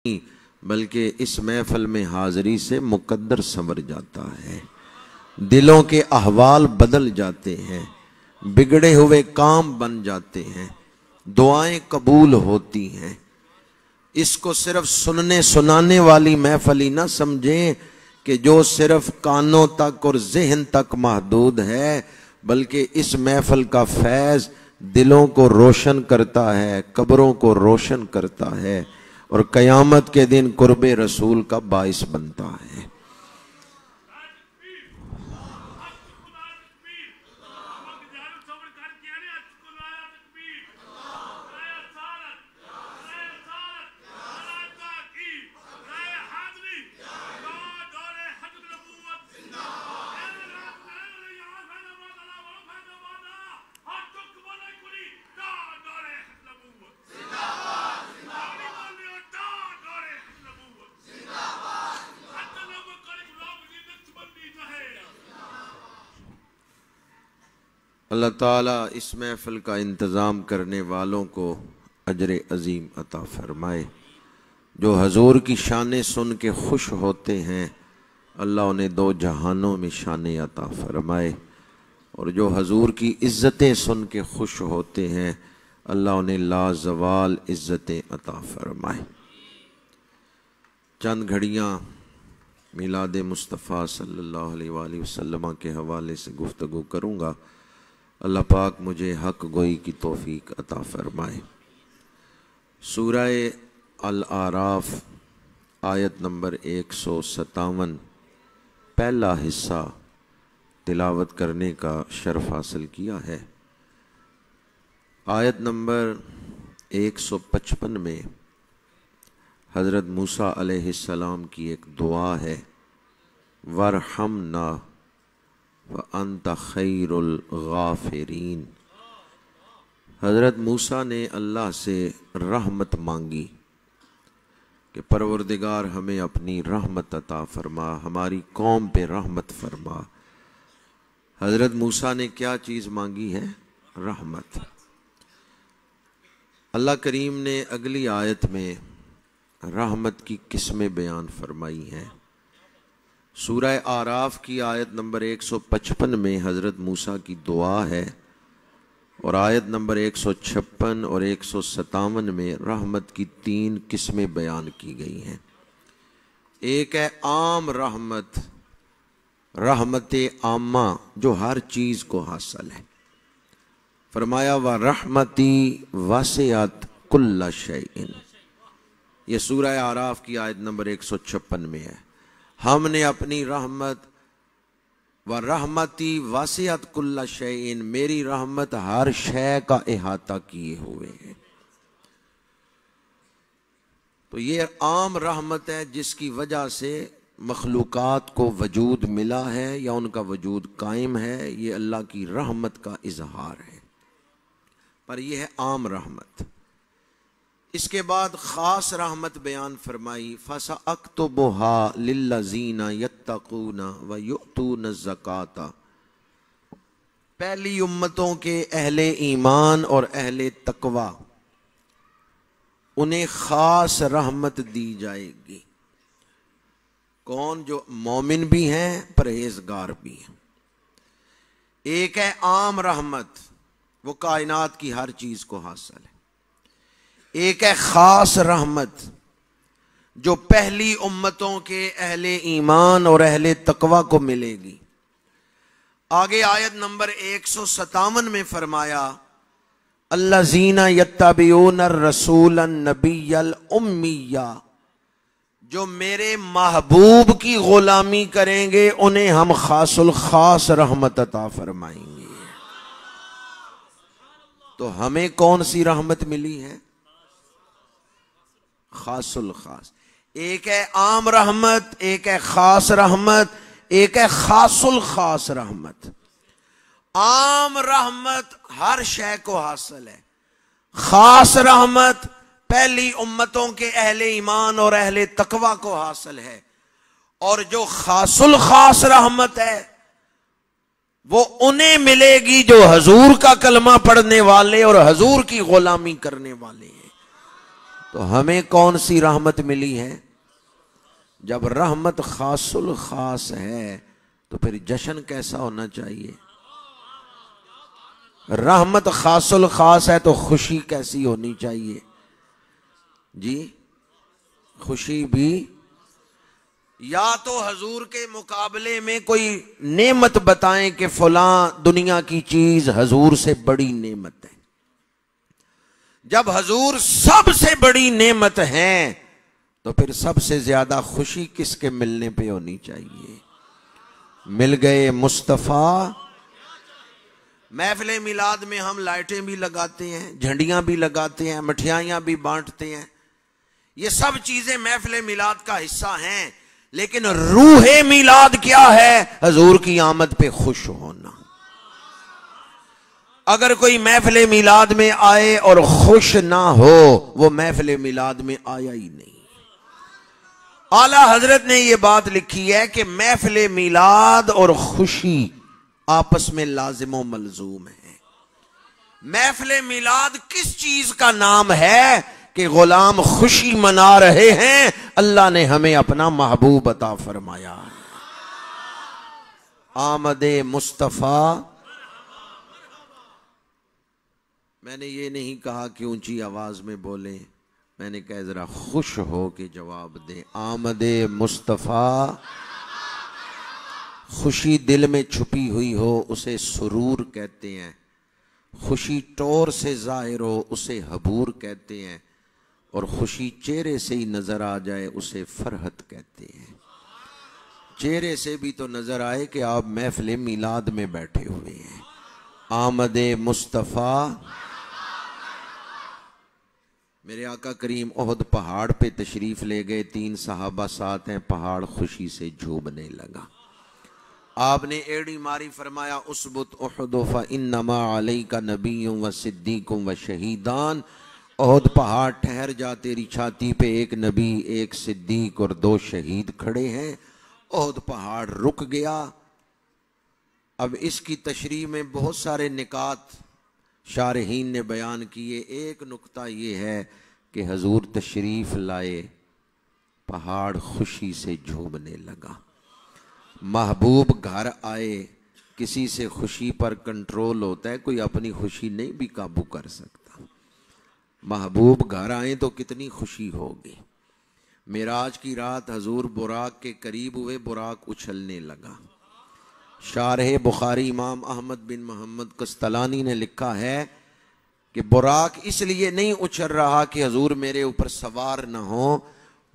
बल्कि इस महफिल में हाजिरी से मुकद्दर संवर जाता है, दिलों के अहवाल बदल जाते हैं, बिगड़े हुए काम बन जाते हैं, दुआएं कबूल होती हैं। इसको सिर्फ सुनने सुनाने वाली महफिल ही ना समझें कि जो सिर्फ कानों तक और ज़हन तक महदूद है, बल्कि इस महफिल का फैज़ दिलों को रोशन करता है, कब्रों को रोशन करता है और क़यामत के दिन कुर्बे रसूल का बाइस बनता है। अल्लाह ताला इस महफिल का इंतज़ाम करने वालों को अजर अजीम अता फरमाए। जो हजूर की शानें सुन के खुश होते हैं, अल्लाह उन्हें दो जहानों में शानें अता फरमाए, और जो हजूर की इज़्ज़तें सुन के खुश होते हैं, अल्लाह उन्हें लाजवाल इज़्ज़तें अता फरमाए। चंद घड़ियाँ मिलाद मुस्तफ़ा सल्लल्लाहु अलैहि वसल्लम के हवाले से गुफ्तगू करूँगा। अल्लाह पाक मुझे हक गोई की तौफीक अता फरमाए। सूरह अल आराफ आयत नंबर 157 पहला हिस्सा तिलावत करने का शर्फ हासिल किया है। आयत नंबर 155 में हज़रत मूसा अलैहिस्सलाम की एक दुआ है, वरहमना व अंत खैरुल गाफिरीन। हज़रत मूसा ने अल्लाह से रहमत मांगी कि परवरदिगार हमें अपनी रहमत अता फरमा, हमारी कौम पे रहमत फरमा। हज़रत मूसा ने क्या चीज़ मांगी है? रहमत। अल्लाह करीम ने अगली आयत में रहमत की किस्में बयान फरमाई हैं। सूरह आराफ की आयत नंबर 155 में हज़रत मूसा की दुआ है, और आयत नंबर 156 और 157 में रहमत की 3 किस्में बयान की गई हैं। एक है आम रहमत, रहमत आमा जो हर चीज़ को हासिल है। फरमाया व रहमती वासिअत कुल्ल शैइन, ये सूरह आराफ की आयत नंबर 156 में है। हमने अपनी रहमत व रहमती वासिअत कुल्ल शैइन, मेरी रहमत हर शय का इहाता किए हुए है। तो ये आम रहमत है जिसकी वजह से मखलूकात को वजूद मिला है या उनका वजूद कायम है। ये अल्लाह की रहमत का इजहार है, पर यह है आम रहमत। इसके बाद ख़ास रहमत बयान फरमाई, फ़सअक्तुबुहा लिल्लज़ीना यत्तक़ूना व युअतून ज़काता। पहली उम्मतों के अहले ईमान और अहले तकवा, उन्हें ख़ास रहमत दी जाएगी। कौन? जो मोमिन भी हैं, परहेजगार भी हैं। एक है आम रहमत, वो कायनात की हर चीज़ को हासिल है। एक है खास रहमत जो पहली उम्मतों के अहले ईमान और अहले तकवा को मिलेगी। आगे आयत नंबर 157 में फरमाया, अल्लज़ीना यत्तबिऊन रसूलन नबियल उम्मिया, जो मेरे महबूब की गुलामी करेंगे उन्हें हम खासुल खास रहमत अता फरमाएंगे। तो हमें कौन सी रहमत मिली है? खासुल खास। एक है आम रहमत, एक है खास रहमत, एक है खासुल खास रहमत। आम रहमत हर शय को हासिल है, खास रहमत पहली उम्मतों के अहले ईमान और अहले तकवा को हासिल है। और जो खासुल खास रहमत है वो उन्हें मिलेगी जो हजूर का कलमा पढ़ने वाले और हजूर की गुलामी करने वाले हैं। तो हमें कौन सी रहमत मिली है? जब रहमत खासुल खास है तो फिर जश्न कैसा होना चाहिए? रहमत खासुल खास है तो खुशी कैसी होनी चाहिए जी? खुशी भी या तो हजूर के मुकाबले में कोई नेमत बताएं कि फलां दुनिया की चीज हजूर से बड़ी नेमत है। जब हजूर सबसे बड़ी नेमत है तो फिर सबसे ज्यादा खुशी किसके मिलने पे होनी चाहिए? मिल गए मुस्तफा। महफिल मिलाद में हम लाइटें भी लगाते हैं, झंडियां भी लगाते हैं, मिठाइयां भी बांटते हैं। ये सब चीजें महफिल मिलाद का हिस्सा हैं, लेकिन रूहे मिलाद क्या है? हजूर की आमद पे खुश होना। अगर कोई महफिल मिलाद में आए और खुश ना हो, वो महफिल मिलाद में आया ही नहीं। आला हजरत ने यह बात लिखी है कि महफिल मिलाद और खुशी आपस में लाजिम मलजूम है। महफिल मिलाद किस चीज का नाम है कि गुलाम खुशी मना रहे हैं, अल्लाह ने हमें अपना महबूब अता फरमाया है। आमदे मुस्तफा। मैंने ये नहीं कहा कि ऊंची आवाज में बोले, मैंने कहा जरा खुश हो के जवाब दे। आमदे मुस्तफा। खुशी दिल में छुपी हुई हो उसे सुरूर कहते हैं, खुशी टोर से जाहिर हो उसे हबूर कहते हैं, और खुशी चेहरे से ही नजर आ जाए उसे फरहत कहते हैं। चेहरे से भी तो नजर आए कि आप महफिल मिलाद में बैठे हुए हैं। आमदे मुस्तफा। मेरे आका करीम ओहद पहाड़ पे तशरीफ ले गए, 3 सहाबा साथ हैं, पहाड़ खुशी से झूमने लगा। आपने एड़ी मारी, फरमाया उसबुत उहद फ इन्नमा अलैका नबियुम व सिद्दीकुम व शहीदान। ओहद पहाड़ ठहर जा, तेरी छाती पे एक नबी, एक सिद्दीक और 2 शहीद खड़े हैं। ओहद पहाड़ रुक गया। अब इसकी तशरीह में बहुत सारे निकात शारहीन ने बयान किए। एक नुक्ता ये है कि हजूर तशरीफ लाए, पहाड़ खुशी से झूमने लगा। महबूब घर आए, किसी से खुशी पर कंट्रोल होता है, कोई अपनी खुशी नहीं भी काबू कर सकता। महबूब घर आए तो कितनी खुशी होगी। मेराज की रात हजूर बुराक के करीब हुए, बुराक उछलने लगा। शारह बुखारी इमाम अहमद बिन मोहम्मद कस्तलानी ने लिखा है कि बुराक इसलिए नहीं उछल रहा कि हजूर मेरे ऊपर सवार ना हो,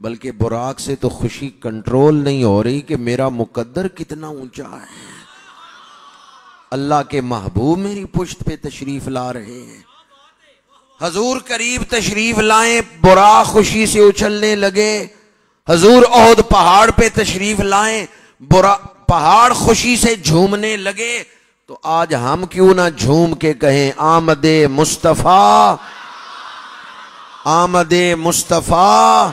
बल्कि बुराक से तो खुशी कंट्रोल नहीं हो रही कि मेरा मुकद्दर कितना ऊंचा है। अल्लाह के महबूब मेरी पुश्त पे तशरीफ ला रहे हैं। हजूर करीब तशरीफ लाए, बुराक खुशी से उछलने लगे। हजूर ओहद पहाड़ पे तशरीफ लाए, पहाड़ खुशी से झूमने लगे। तो आज हम क्यों ना झूम के कहें आमदे मुस्तफा, आमदे मुस्तफा।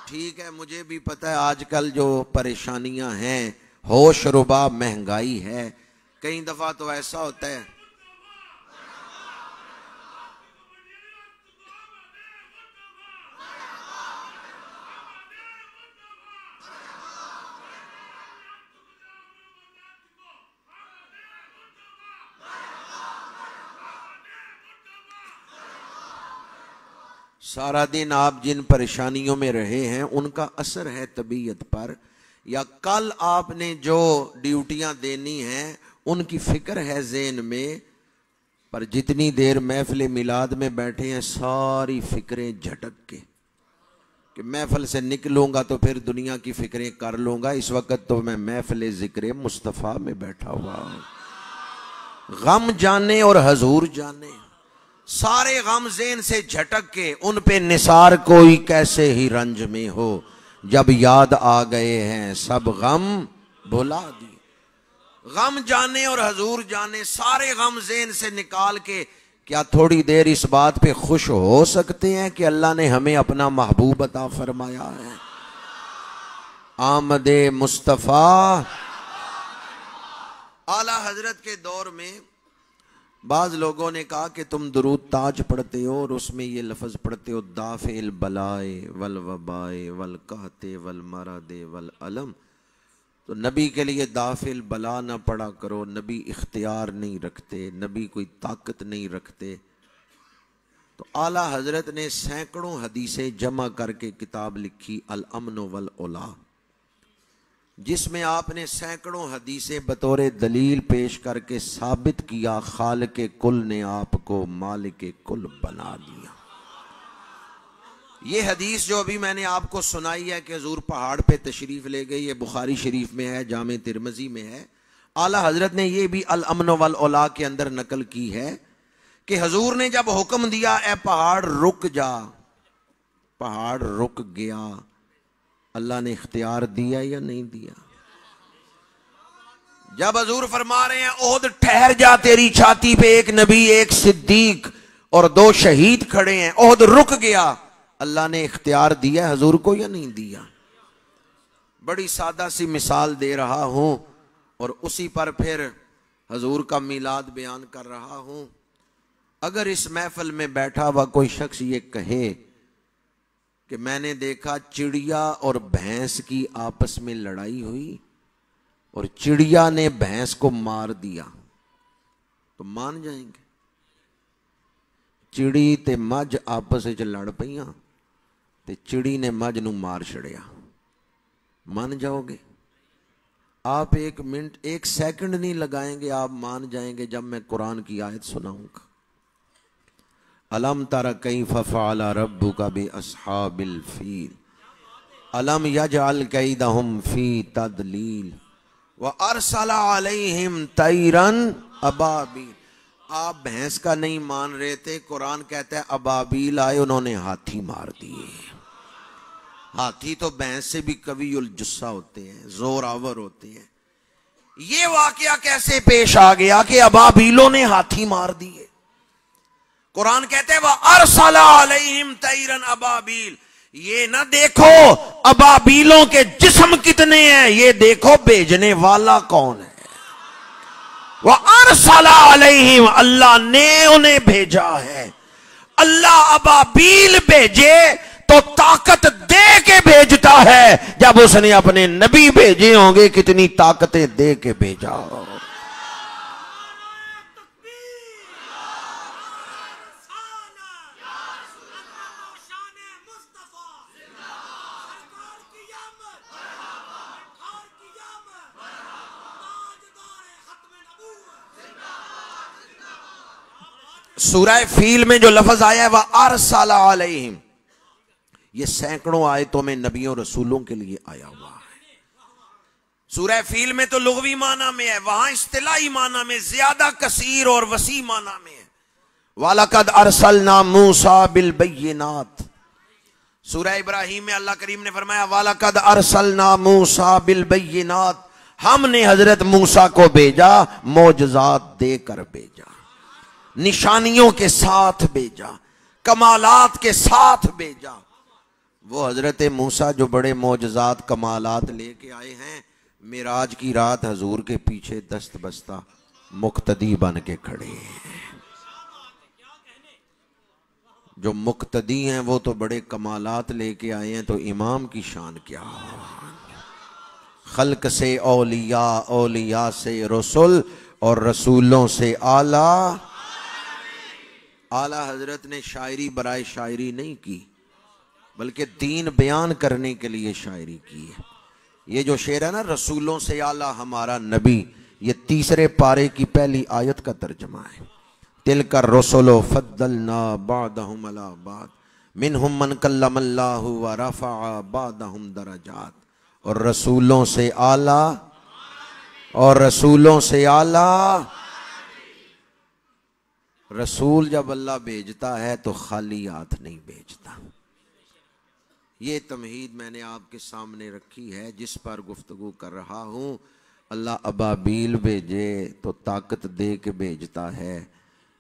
ठीक है, मुझे भी पता है आजकल जो परेशानियां हैं, होश रुबा महंगाई है। कई दफा तो ऐसा होता है सारा दिन आप जिन परेशानियों में रहे हैं उनका असर है तबीयत पर, या कल आपने जो ड्यूटियां देनी हैं उनकी फिक्र है ज़हन में। पर जितनी देर महफिल मिलाद में बैठे हैं सारी फिक्रें झटक के कि महफिल से निकलूंगा तो फिर दुनिया की फिक्रें कर लूंगा। इस वक्त तो मैं महफिल ज़िक्र मुस्तफ़ा में बैठा हुआ हूं। गम जाने और हजूर जाने, सारे गम ज़हन से झटक के उन पे निसार कोई कैसे ही रंज में हो। जब याद आ गए हैं सब गम भुला दिए। गम जाने और हजूर जाने, सारे गम ज़हन से निकाल के क्या थोड़ी देर इस बात पे खुश हो सकते हैं कि अल्लाह ने हमें अपना महबूब अता फरमाया है। आमदे मुस्तफ़ा। आला हजरत के दौर में बाज लोगों ने कहा कि तुम दुरूद ताज पढ़ते हो और उसमें ये लफ्ज़ पढ़ते हो दाफिल बलाए वल वबाए वल कहते वल मरादे वल अलम, तो नबी के लिए दाफिल बला ना पढ़ा करो। नबी इख्तियार नहीं रखते, नबी कोई ताकत नहीं रखते। तो आला हजरत ने सैकड़ों हदीसें जमा करके किताब लिखी अल अमन वल उला, जिसमें आपने सैकड़ों हदीसें बतौर दलील पेश करके साबित किया खालिक कुल ने आपको मालिक कुल बना दिया। ये हदीस जो अभी मैंने आपको सुनाई है कि हुजूर पहाड़ पे तशरीफ ले गए, ये बुखारी शरीफ में है, जामे तिरमिजी में है। आला हजरत ने ये भी अल अमन वल उला के अंदर नकल की है कि हुजूर ने जब हुक्म दिया ए पहाड़ रुक जा, पहाड़ रुक गया। अल्लाह ने इख्तियार दिया या नहीं दिया? जब हुजूर फरमा रहे हैं ओहद ठहर जा, तेरी छाती पे एक नबी, एक सिद्दीक और 2 शहीद खड़े हैं, ओहद रुक गया। अल्लाह ने इख्तियार दिया हुजूर को या नहीं दिया? बड़ी सादा सी मिसाल दे रहा हूं और उसी पर फिर हुजूर का मिलाद बयान कर रहा हूं। अगर इस महफिल में बैठा हुआ कोई शख्स ये कहे कि मैंने देखा चिड़िया और भैंस की आपस में लड़ाई हुई और चिड़िया ने भैंस को मार दिया, तो मान जाएंगे? चिड़ी ते मझ आपस में लड़ पईयां ते चिड़ी ने मझ नूं मार छड़िया, मान जाओगे? आप 1 मिनट 1 सेकंड नहीं लगाएंगे, आप मान जाएंगे जब मैं कुरान की आयत सुनाऊंगा। अलम तरा कैफ़ फ़अल रब्बुका बि अस्हाबिल फील अलम यजअल कैदहुम फी तदलील व अरसला अलैहिम तैरन अबाबील। आप भैंस का नहीं मान रहे थे, कुरान कहता है अबाबील आए, उन्होंने हाथी मार दिए। हाथी तो भैंस से भी कवीउल जुस्सा होते हैं, जोरावर होते हैं। ये वाकया कैसे पेश आ गया कि अबाबीलों ने हाथी मार दिए? कुरान कहते हैं वह अरसला अलैहिम तैरन अबाबील। ये ना देखो अबाबीलों के जिस्म कितने हैं, ये देखो भेजने वाला कौन है। वह अरसला अलैहिम, अल्लाह ने उन्हें भेजा है। अल्लाह अबाबील भेजे तो ताकत दे के भेजता है। जब उसने अपने नबी भेजे होंगे कितनी ताकतें दे के भेजा हो। सूरह फील में जो लफ्ज आया है वह अरसला अलैहिम, ये सैकड़ों आयतों में नबियों रसूलों के लिए आया हुआ है। सूरह फील में तो लुग़वी माना में है, वहां इस्तिलाही माना में ज्यादा कसीर और वसी माना में है। वलक़द अरसलना मूसा बिल बय्यिनात। सूरह इब्राहीम में अल्लाह करीम ने फरमाया वलक़द अरसलना मूसा बिल बय्यिनात, हमने हजरत मूसा को भेजा, मोजज़ात देकर भेजा, निशानियों के साथ भेजा, कमालात के साथ भेजा। वो हजरत मूसा जो बड़े मोजज़ात कमालात लेके आए हैं, मिराज की रात हजूर के पीछे दस्त बस्ता मुक्तदी बन के खड़े हैं। जो मुक्तदी हैं वो तो बड़े कमालात लेके आए हैं, तो इमाम की शान क्या? खल्क से औलिया, औलिया से रसूल और रसूलों से आला। आला हजरत ने शायरी बराए शायरी नहीं की, बल्कि दीन बयान करने के लिए शायरी की है। ये जो शेर है ना, रसूलों से आला हमारा नबी, ये 3 पारे की पहली आयत का तर्जमा है। तिलका रसूलो फद्दलना बादहुम अला बाद मिनहुम मन कल्लमल्लाहु व रफ़अ बादहुम दरजात। और रसूलों से आला, और रसूलों से आला। रसूल जब अल्लाह भेजता है तो खाली हाथ नहीं भेजता। ये तमहीद मैंने आपके सामने रखी है जिस पर गुफ्तगू कर रहा हूँ। अल्लाह अबाबील भेजे तो ताकत दे के भेजता है।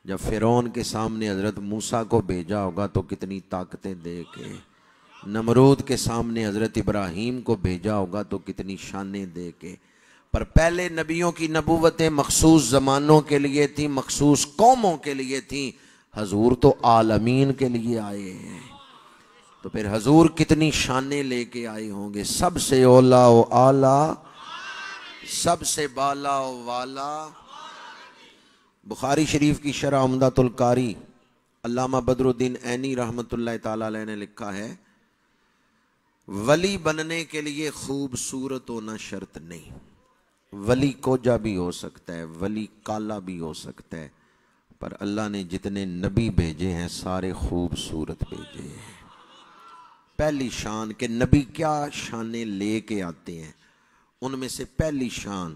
जब फ़िरौन के सामने हज़रत मूसा को भेजा होगा तो कितनी ताकतें दे के, नमरूद के सामने हज़रत इब्राहीम को भेजा होगा तो कितनी शानें दे के, पर पहले नबियों की नबूवतें मखसूस ज़मानों के लिए थी, मखसूस कौमों के लिए थी। हजूर तो आलमीन के लिए आए हैं, तो फिर हजूर कितनी शानें लेके आए होंगे। सबसे ओला ओ आला, सबसे बाला ओ वाला। बुखारी शरीफ की शरह उम्दतुल कारी अल्लामा बदरुद्दीन ऐनी रहमतुल्लाह ताला अलैह ने लिखा है, वली बनने के लिए खूबसूरत होना शर्त नहीं। वली कोजा भी हो सकता है, वली काला भी हो सकता है, पर अल्लाह ने जितने नबी भेजे हैं सारे खूबसूरत भेजे हैं। पहली शान के नबी क्या शानें लेके आते हैं, उनमें से पहली शान,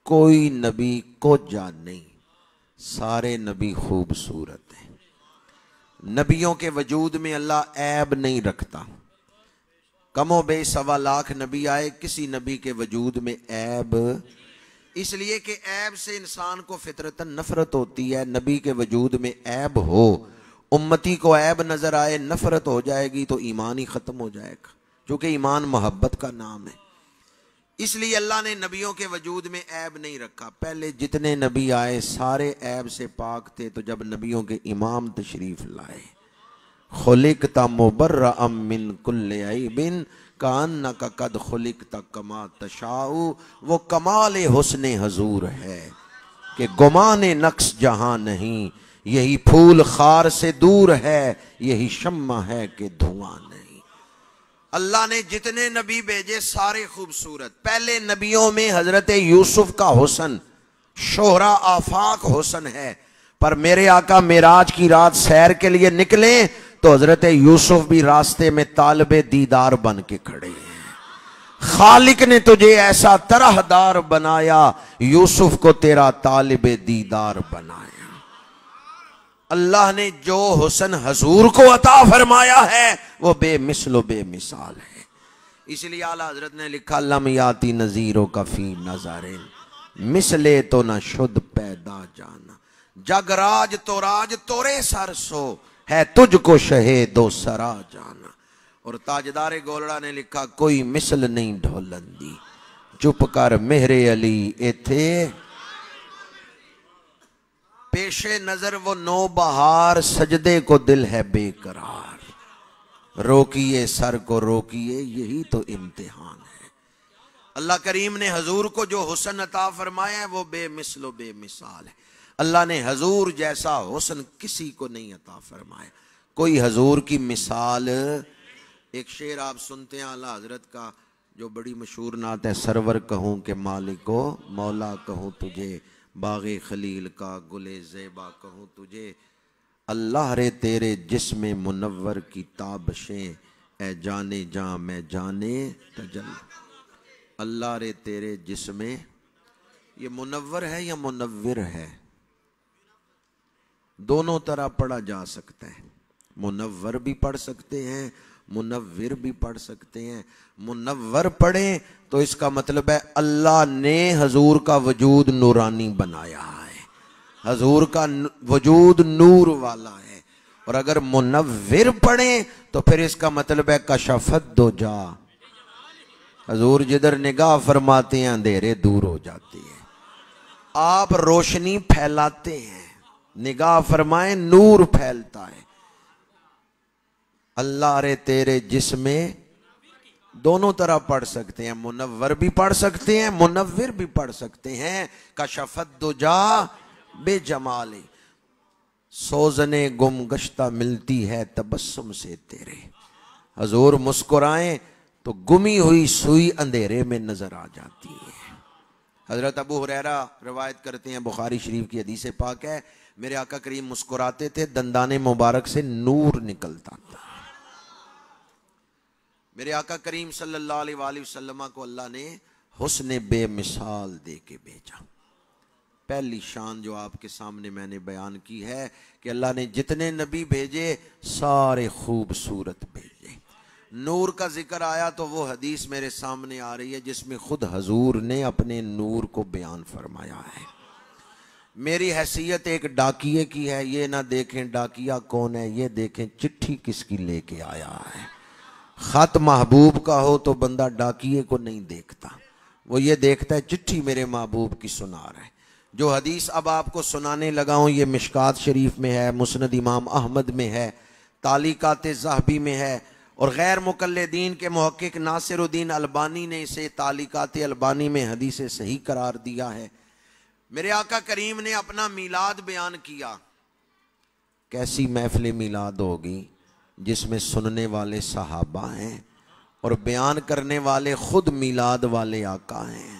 कोई नबी कोजा नहीं, सारे नबी खूबसूरत हैं। नबियों के वजूद में अल्लाह ऐब नहीं रखता। कमो बे 1.25 लाख नबी आए, किसी नबी के वजूद में ऐब, इसलिए कि ऐब से इंसान को फितरतन नफरत होती है। नबी के वजूद में ऐब हो, उम्मती को ऐब नजर आए, नफरत हो जाएगी तो ईमान ही खत्म हो जाएगा, क्योंकि ईमान मोहब्बत का नाम है। इसलिए अल्लाह ने नबियों के वजूद में ऐब नहीं रखा। पहले जितने नबी आए सारे ऐब से पाक थे, तो जब नबियों के इमाम तशरीफ लाए, खुलिकता मुबर्रअम मिन कुल्li ऐबिन कान्नका कद खुलिकता कमा तशाउ, वो कमाल हुस्ने हजूर है कि गुमाने नक्श जहां नहीं, यही फूल खार से दूर है, यही शम्मा है कि धुआं नहीं। अल्लाह ने जितने नबी भेजे सारे खूबसूरत। पहले नबियों में हजरत यूसुफ का हुस्न शोहरा आफाक हुस्न है, पर मेरे आका मेराज की रात सैर के लिए निकले तो हजरत यूसुफ भी रास्ते में तालिबे दीदार बन के खड़े हैं। खालिक ने तुझे ऐसा तरहदार बनाया, यूसुफ को तेरा तालिबे दीदार बनाया। अल्लाह ने जो हुस्न हजूर को अता फरमाया है वो बेमिसलो बेमिसाल है। इसलिए आला हजरत ने लिखा, लम याती नजीरों का फी नजारे, मिसले तो न शुद्ध पैदा जाना, जगराज तो राज तोरे सरसो, है तुझको शहे दो सरा जाना। और ताजदारे गोलड़ा ने लिखा, कोई मिसल नहीं ढोलंदी, चुप कर मेहरे अली एथे, पेशे नजर वो नो बहार, सजदे को दिल है बेकरार, रोकिए सर को रोकिए, यही तो इम्तिहान है। अल्लाह करीम ने हजूर को जो हुस्न अता फरमाया है वो बेमिसलो बेमिसाल है। अल्लाह ने हजूर जैसा हुस्न किसी को नहीं अता फरमाया, कोई हजूर की मिसाल। एक शेर आप सुनते हैं आला हजरत का जो बड़ी मशहूर नात है, सरवर कहूँ के मालिको मौला कहूँ तुझे, बागे खलील का गुले ज़ेबा कहूँ तुझे, अल्लाह रे तेरे जिस्म मुनव्वर की ताबशें, ए जाने जा मैं जाने तजल। अल्लाह रे तेरे जिस्म, ये मुनव्वर है या मुनव्विर है? दोनों तरह पढ़ा जा सकता है। मुनव्वर भी पढ़ सकते हैं, मुनव्विर भी पढ़ सकते हैं। मुनव्वर पढ़ें तो इसका मतलब है अल्लाह ने हजूर का वजूद नूरानी बनाया है, हजूर का वजूद नूर वाला है। और अगर मुनव्विर पढ़ें तो फिर इसका मतलब है कशफत दो जा, हजूर जिधर निगाह फरमाते हैं अंधेरे दूर हो जाते हैं। आप रोशनी फैलाते हैं, निगाह फरमाए नूर फैलता है। अल्लाह रे तेरे जिसमें, दोनों तरह पढ़ सकते हैं, मुनव्वर भी पढ़ सकते हैं, मुनव्विर भी पढ़ सकते हैं। कशफत दुजा बेजमाली, सोजने गुम गश्ता मिलती है तबस्सुम से तेरे, हजूर मुस्कुराएं तो गुमी हुई सुई अंधेरे में नजर आ जाती है। हजरत अबू हुरैरा रवायत करते हैं, बुखारी शरीफ की हदीस पाक है, मेरे आका करीम मुस्कुराते थे, दंदाने मुबारक से नूर निकलता था। मेरे आका करीम सल्लल्लाहु अलैहि वसल्लम को अल्लाह ने हुस्न बेमिसाल दे के भेजा। पहली शान जो आपके सामने मैंने बयान की है कि अल्लाह ने जितने नबी भेजे सारे खूबसूरत भेजे। नूर का जिक्र आया तो वो हदीस मेरे सामने आ रही है जिसमें खुद हजूर ने अपने नूर को बयान फरमाया है। मेरी हैसियत एक डाकिये की है, ये ना देखें डाकिया कौन है, ये देखें चिट्ठी किसकी लेके आया है। खत महबूब का हो तो बंदा डाकिये को नहीं देखता, वो ये देखता है चिट्ठी मेरे महबूब की सुना रहा है। जो हदीस अब आपको सुनाने लगा हूँ ये मिशकात शरीफ में है, मुस्नद इमाम अहमद में है, तालिकात ज़हबी में है, और गैर मुकल्लिदीन के मुहक्किक नासिरुद्दीन अलबानी ने इसे तालिकात अलबानी में हदीस सही करार दिया है। मेरे आका करीम ने अपना मीलाद बयान किया। कैसी महफिल मीलाद होगी जिसमें सुनने वाले सहाबा हैं और बयान करने वाले खुद मीलाद वाले आका हैं।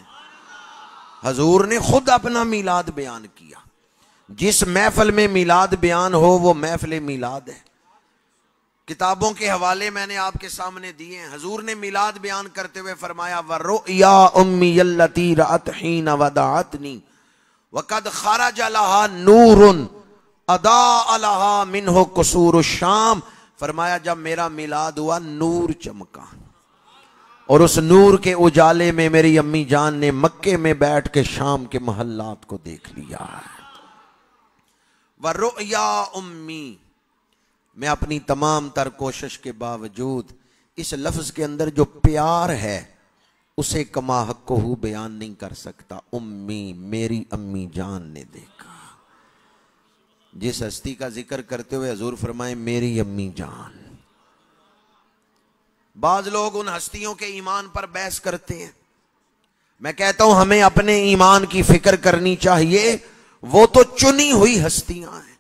हजूर ने खुद अपना मीलाद बयान किया। जिस महफिल में मीलाद बयान हो वो महफिल मीलाद है। किताबों के हवाले मैंने आपके सामने दिए हैं। हजूर ने मीलाद बयान करते हुए फरमाया वरुया उम्मी यल्लती रअत हीन वदअतनी वक़द खरज लहा नूरुन अदा अलहा मिन्हु कुसूर शाम। फरमाया जब मेरा मिलाद हुआ नूर चमका और उस नूर के उजाले में मेरी अम्मी जान ने मक्के में बैठ के शाम के महल्लात को देख लिया। वरुया उम्मी, मैं अपनी तमाम तर कोशिश के बावजूद इस लफ्ज के अंदर जो प्यार है उसे कमा हक़्क़हू बयान नहीं कर सकता। उम्मी, मेरी अम्मी जान ने देखा। जिस हस्ती का जिक्र करते हुए हजूर फरमाए मेरी अम्मी जान। बाज लोग उन हस्तियों के ईमान पर बहस करते हैं। मैं कहता हूं हमें अपने ईमान की फिक्र करनी चाहिए। वो तो चुनी हुई हस्तियां हैं।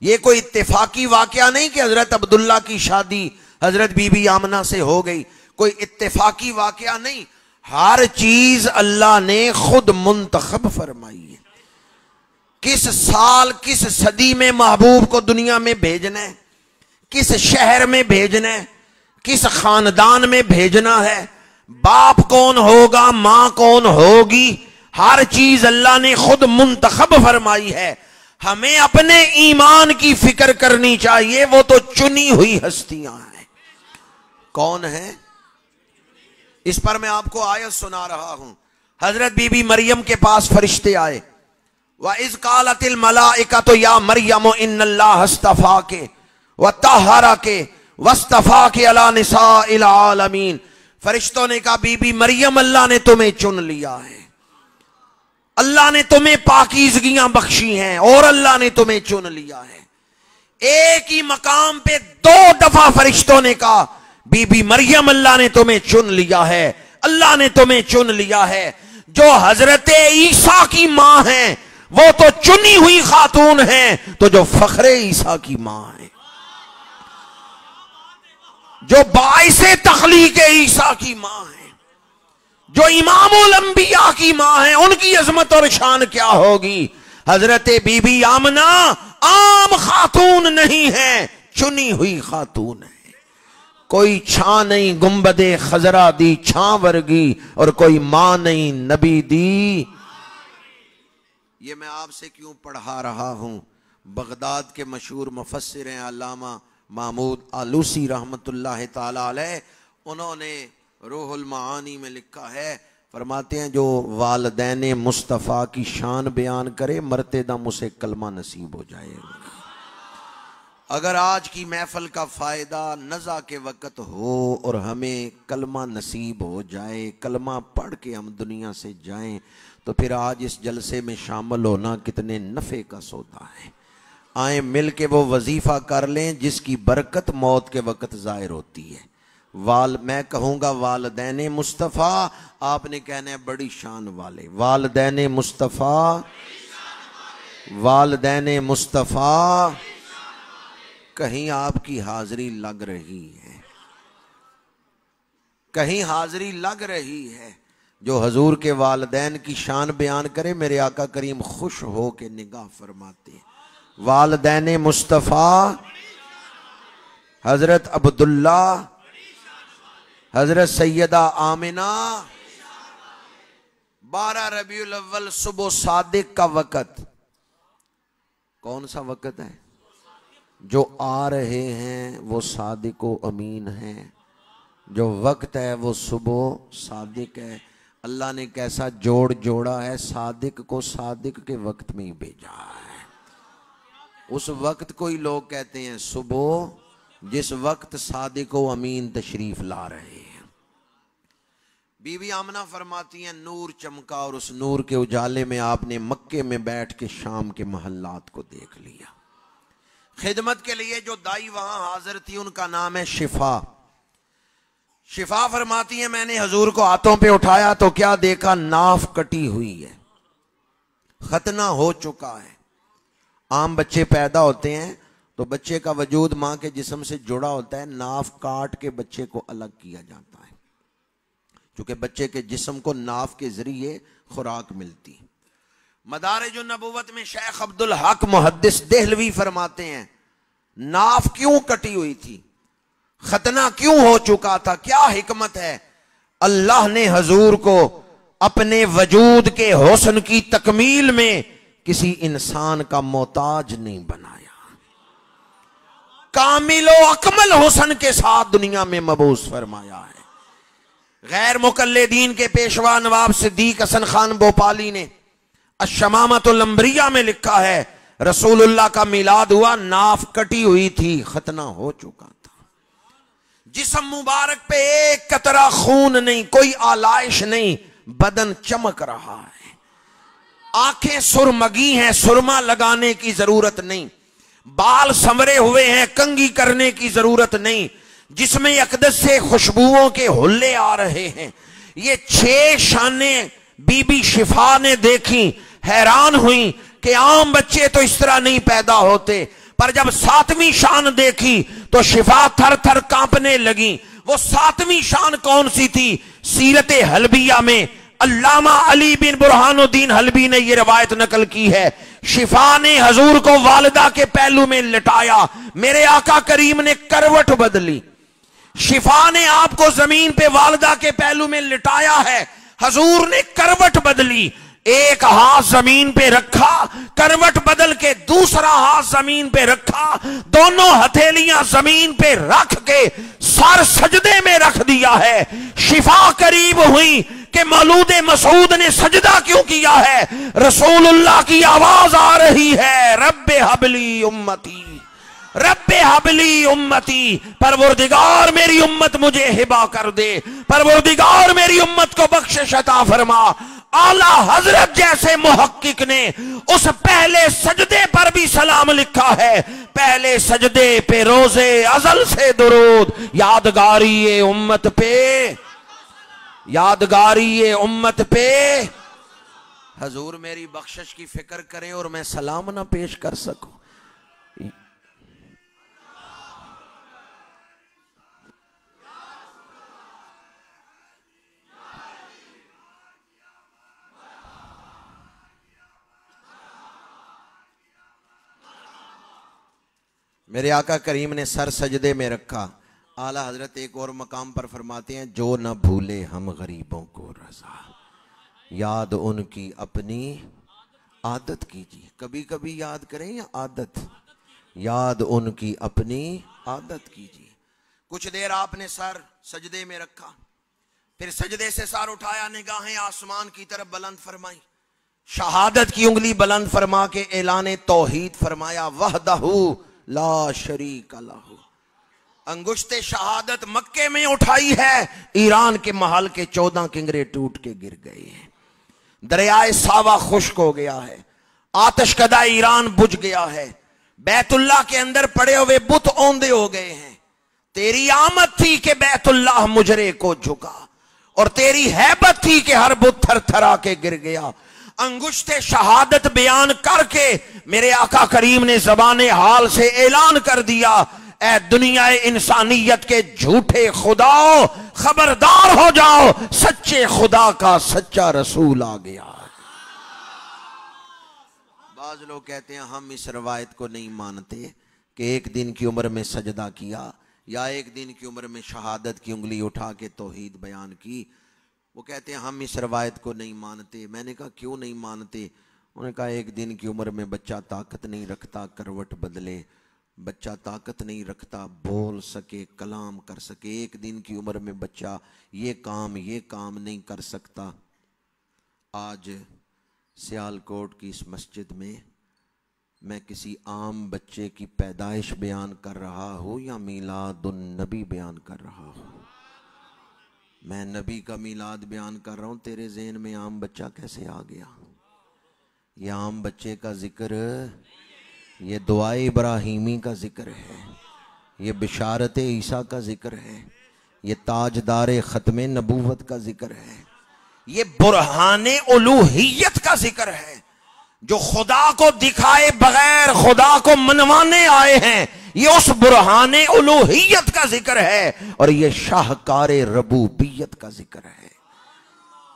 ये कोई इत्तेफाकी वाकया नहीं कि हजरत अब्दुल्ला की शादी हजरत बीबी आमना से हो गई। कोई इत्तेफाकी वाकया नहीं। हर चीज अल्लाह ने खुद मुंतखब फरमाई है। किस साल किस सदी में महबूब को दुनिया में भेजना है, किस शहर में भेजना है, किस खानदान में भेजना है, बाप कौन होगा, मां कौन होगी, हर चीज अल्लाह ने खुद मुंतखब फरमाई है। हमें अपने ईमान की फिक्र करनी चाहिए। वो तो चुनी हुई हस्तियां हैं। कौन है? इस पर मैं आपको आयत सुना रहा हूं। हजरत बीबी मरियम के पास फरिश्ते आए। व इज़ क़ालतिल मलाइकतु या मरियम इन्नल्लाह अस्तफ़ाके व तहहरके वस्तफ़ाके अला निसाइल आलमीन। फरिश्तों ने कहा बीबी मरियम अल्लाह ने तुम्हें चुन लिया है, अल्लाह ने तुम्हें पाकीज़गियां बख्शी हैं और अल्लाह ने तुम्हें चुन लिया है। एक ही मकाम पे दो दफा फरिश्तों ने कहा बीबी मरियम अल्लाह ने तुम्हें चुन लिया है, अल्लाह ने तुम्हें चुन लिया है। जो हजरत ईसा की मां है वो तो चुनी हुई खातून है, तो जो फखरे ईसा की मां है, जो बाइसे तखलीक ईसा की मां है, जो इमामुल अंबिया की मां है, उनकी अजमत और शान क्या होगी। हजरत बीबी आमना आम खातून नहीं है, चुनी हुई खातून है। कोई छां नहीं गुंबदे खजरा दी छां वर्गी, और कोई मां नहीं नबी दी। ये मैं आपसे क्यों पढ़ा रहा हूं? बगदाद के मशहूर मुफस्सिर हैं अल्लामा महमूद आलूसी रहमतुल्लाह ताला अलैह, उन्होंने रूहुल मानी में लिखा है, फरमाते हैं जो वालिदैन मुस्तफ़ा की शान बयान करे मरते दम उसे कलमा नसीब हो जाएगा। अगर आज की महफिल का फ़ायदा नज़ा के वक़्त हो और हमें कलमा नसीब हो जाए, कलमा पढ़ के हम दुनिया से जाएं, तो फिर आज इस जलसे में शामिल होना कितने नफ़े का सौदा है। आए मिल के वो वजीफ़ा कर लें जिसकी बरकत मौत के वक़्त ज़ाहिर होती है। मैं कहूँगा वालिदैन मुस्तफ़ा, आपने कहना है बड़ी शान वाले। वालिदैन मुस्तफ़ा, वालिदैन मुस्तफ़ा, कहीं आपकी हाजिरी लग रही है, कहीं हाजिरी लग रही है। जो हजूर के वालिदैन की शान बयान करे मेरे आका करीम खुश हो के निगाह फरमाते हैं। वालिदैन मुस्तफ़ा, हजरत अब्दुल्ला, हजरत सैयदा आमिना। 12 रबीउल अव्वल सुबह सादिक का वक़्त, कौन सा वक़्त है? जो आ रहे हैं वो सादिक व अमीन हैं, जो वक्त है वो सुबह सादिक है। अल्लाह ने कैसा जोड़ जोड़ा है, सादिक को सादिक के वक्त में ही भेजा है। उस वक्त को ही लोग कहते हैं सुबह, जिस वक्त सादिक व अमीन तशरीफ ला रहे हैं। बीवी आमना फरमाती हैं नूर चमका और उस नूर के उजाले में आपने मक्के में बैठ के शाम के महल्लात को देख लिया। खिदमत के लिए जो दाई वहां हाजिर थी उनका नाम है शिफा। शिफा फरमाती है मैंने हजूर को हाथों पे उठाया तो क्या देखा, नाफ कटी हुई है, खतना हो चुका है। आम बच्चे पैदा होते हैं तो बच्चे का वजूद मां के जिस्म से जुड़ा होता है, नाफ काट के बच्चे को अलग किया जाता है क्योंकि बच्चे के जिस्म को नाफ के जरिए खुराक मिलती। मदारिज नबुवत में शेख अब्दुल हक मुहद्दिस देहलवी फरमाते हैं नाफ क्यों कटी हुई थी, खतना क्यों हो चुका था, क्या हिकमत है। अल्लाह ने हजूर को अपने वजूद के हुस्न की तकमील में किसी इंसान का मोहताज नहीं बनाया, कामिलो अकमल हुस्न के साथ दुनिया में मबूस फरमाया है। गैर मुकल्लिदीन के पेशवा नवाब सिद्दीक हसन खान भोपाली ने अशमामतुल अंबिया में लिखा है रसूलुल्लाह का मिलाद हुआ, नाफ कटी हुई थी, खतना हो चुका था, जिस्म मुबारक पे एक कतरा खून नहीं, कोई आलाइश नहीं, बदन चमक रहा है, आंखें सुरमगी हैं, सुरमा लगाने की जरूरत नहीं, बाल संवरे हुए हैं, कंघी करने की जरूरत नहीं, जिसमें अकदस से खुशबुओं के हुल्ले आ रहे हैं। ये 6 शानें बीबी शिफा ने देखी, हैरान हुई कि आम बच्चे तो इस तरह नहीं पैदा होते, पर जब 7वीं शान देखी तो शिफा थर थर कांपने लगी। वो 7वीं शान कौन सी थी? सीरत हलबिया में अल्लामा अली बिन बुरहानुद्दीन हलबी ने यह रवायत नकल की है। शिफा ने हजूर को वालिदा के पहलू में लिटाया, मेरे आका करीम ने करवट बदली। शिफा ने आपको जमीन पे वालिदा के पहलू में लिटाया है, हजूर ने करवट बदली, एक हाथ जमीन पे रखा, करवट बदल के दूसरा हाथ जमीन पे रखा, दोनों हथेलियां जमीन पे रख के सर सजदे में रख दिया है। शिफा करीब हुई कि मौलूद मसूद ने सजदा क्यों किया है? रसूलुल्लाह की आवाज आ रही है रब्बे हबली उम्मती, रब्बे हबली उम्मती, परवरदिगार मेरी उम्मत मुझे हिबा कर दे, परवरदिगार मेरी उम्मत को बख्शिश अता फरमा। आला हजरत जैसे मुहक्किक ने उस पहले सजदे पर भी सलाम लिखा है, पहले सजदे पे रोजे अजल से दुरूद, यादगारी ये उम्मत पे, यादगारी ये उम्मत पे। हजूर मेरी बख्शिश की फिक्र करें और मैं सलाम ना पेश कर सकूं। मेरे आका करीम ने सर सजदे में रखा। आला हजरत एक और मकाम पर फरमाते हैं जो न भूले हम गरीबों को रजा, याद उनकी अपनी आदत कीजिए। कभी कभी याद करें या आदत, याद उनकी अपनी आदत कीजिए। कुछ देर आपने सर सजदे में रखा, फिर सजदे से सर उठाया, निगाहें आसमान की तरफ बुलंद फरमाई, शहादत की उंगली बुलंद फरमा के ऐलान तौहीद फरमाया, वहदहू ला शरीक लहू। अंगुश्ते शहादत मक्के में उठाई है, ईरान के महल के 14 किंगरे टूट के गिर गए हैं, दरियाए सावा खुश्क हो गया है, आतशकदा ईरान बुझ गया है, बैतुल्लाह के अंदर पड़े हुए बुत औंधे हो गए हैं। तेरी आमद थी कि बैतुल्लाह मुजरे को झुका, और तेरी हैबत थी कि हर बुत थर थरा के गिर गया। अंगुश्ते शहादत बयान करके मेरे आका करीम ने ज़बाने हाल से ऐलान कर दिया, ए दुनिया इंसानियत के झूठे खुदाओ खबरदार हो जाओ, सच्चे खुदा का सच्चा रसूल आ गया। बाज लोग कहते हैं हम इस रवायत को नहीं मानते कि एक दिन की उम्र में सजदा किया या एक दिन की उम्र में शहादत की उंगली उठा के तौहीद बयान की। वो कहते हैं हम इस रवायत को नहीं मानते। मैंने कहा क्यों नहीं मानते? उन्होंने कहा एक दिन की उम्र में बच्चा ताकत नहीं रखता करवट बदले, बच्चा ताकत नहीं रखता बोल सके, कलाम कर सके। एक दिन की उम्र में बच्चा ये काम नहीं कर सकता। आज सियालकोट की इस मस्जिद में मैं किसी आम बच्चे की पैदाइश बयान कर रहा हूँ या मीलादुन नबी बयान कर रहा हूँ? मैं नबी का मीलाद बयान कर रहा हूं, तेरे ज़हन में आम बच्चा कैसे आ गया? ये आम बच्चे का जिक्र, ये दुआए इब्राहीमी का जिक्र है, ये बिशारत ईसा का जिक्र है, ये ताजदार ख़त्मे नबूवत का जिक्र है, ये बुरहाने उलूहियत का जिक्र है। जो खुदा को दिखाए बगैर खुदा को मनवाने आए हैं, ये उस बुरहाने उलूहियत का जिक्र है और ये शाहकारे रबूबियत का जिक्र है।